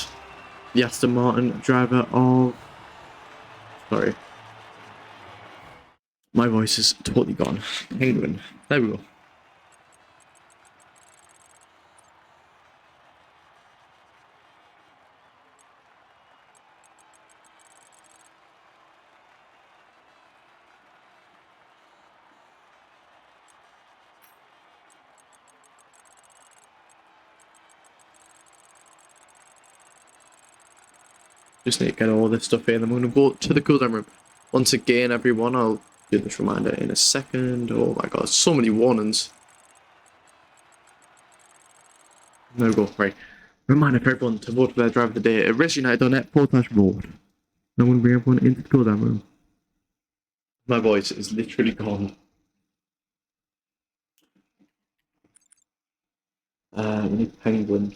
the Aston Martin driver of... Sorry. My voice is totally gone. Penguin. There we go. Just need to get all this stuff in. I'm going to go to the cooldown room. Once again, everyone, I'll do this reminder in a second. Oh my god, so many warnings. There we go, right. Reminder for everyone to vote for their driver of the day at raceunited.net/vote. I'm going to bring everyone into the cooldown room. My voice is literally gone. We need Penguin.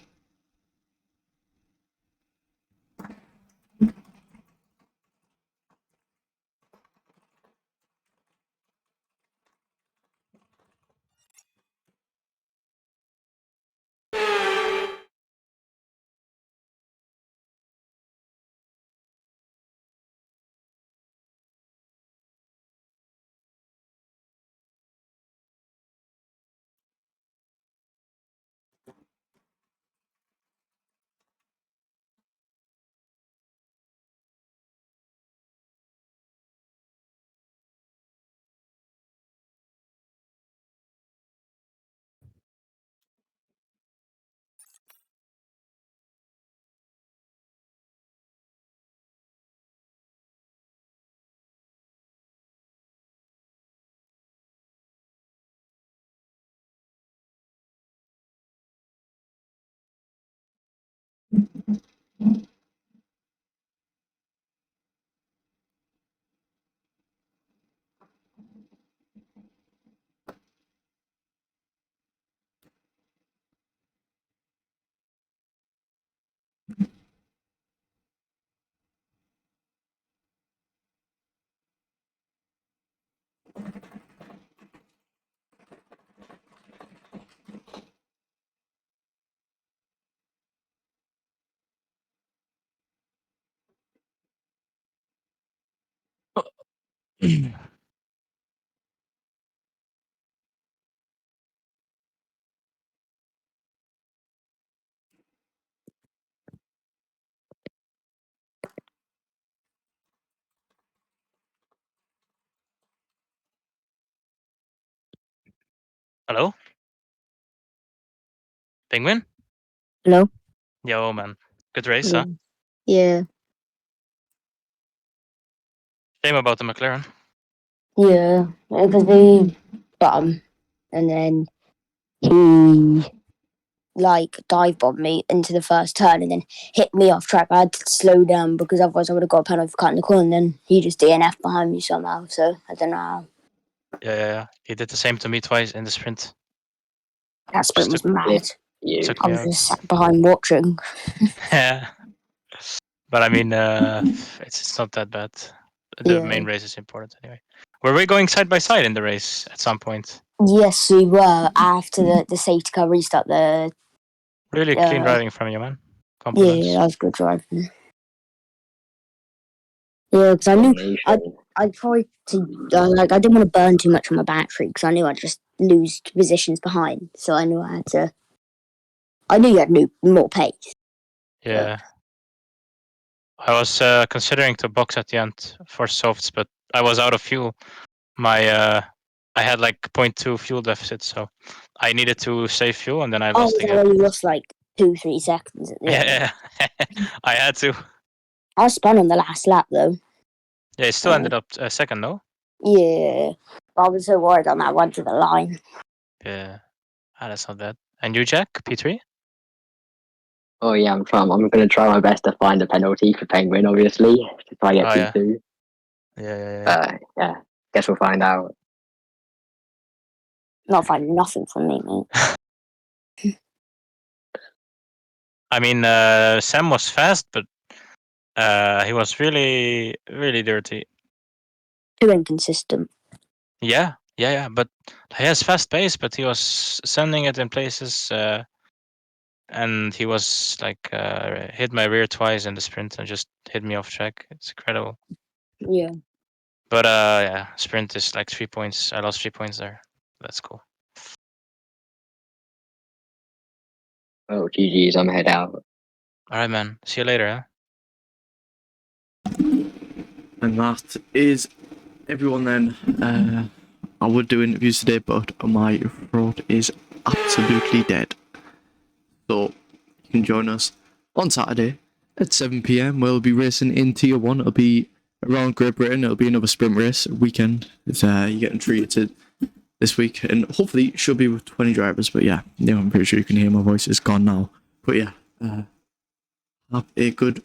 Hello? Penguin? Hello? Yo, man. Good race, huh? Yeah. Shame about the McLaren. Yeah. Because they bottom and then he dive bombed me into the first turn and then hit me off track. I had to slow down because otherwise I would have got a penalty for cutting the corner and then he just DNF behind me somehow, so I don't know how. Yeah. He did the same to me twice in the sprint. That sprint was mad. You. Took I me was out. just sat behind watching. Yeah. But I mean, it's not that bad. The Yeah. main race is important anyway. Were we going side by side in the race at some point? Yes, we were after the safety car restart. Really clean driving from you, man. Compliments. Yeah, that was good driving. Yeah, because I knew I tried to I didn't want to burn too much on my battery because I knew I'd just lose positions behind. So I knew I had to. I knew you had more pace. Yeah. I was considering to box at the end for softs, but I was out of fuel. I had like 0.2 fuel deficit, so I needed to save fuel, and then I lost I again. only lost like 2-3 seconds at the end. Yeah, I had to. I spun on the last lap though. Yeah, it still ended up second, no? Yeah, I was so worried on that one to the line. Yeah, that's not bad. And you, Jack, P3? Oh yeah, I'm gonna try my best to find a penalty for Penguin, obviously, to try get Oh, P2. Yeah. Yeah, guess we'll find out. Not finding nothing from me, mate. I mean, Sam was fast, but he was really, really dirty. Too inconsistent. Yeah. But he has fast pace, but he was sending it in places, and he was like hit my rear twice in the sprint and just hit me off track. It's incredible. Yeah. But yeah, sprint is like 3 points. I lost 3 points there. That's cool. Oh, GG's, I'm head out. All right, man. See you later. Huh? And that is everyone then. I would do interviews today, but my throat is absolutely dead. So you can join us on Saturday at 7 p.m. We'll be racing in Tier 1. It'll be around Great Britain. It'll be another sprint race weekend. If you're getting treated this week. And hopefully it should be with 20 drivers. But yeah, I'm pretty sure you can hear my voice is gone now. But yeah, have a good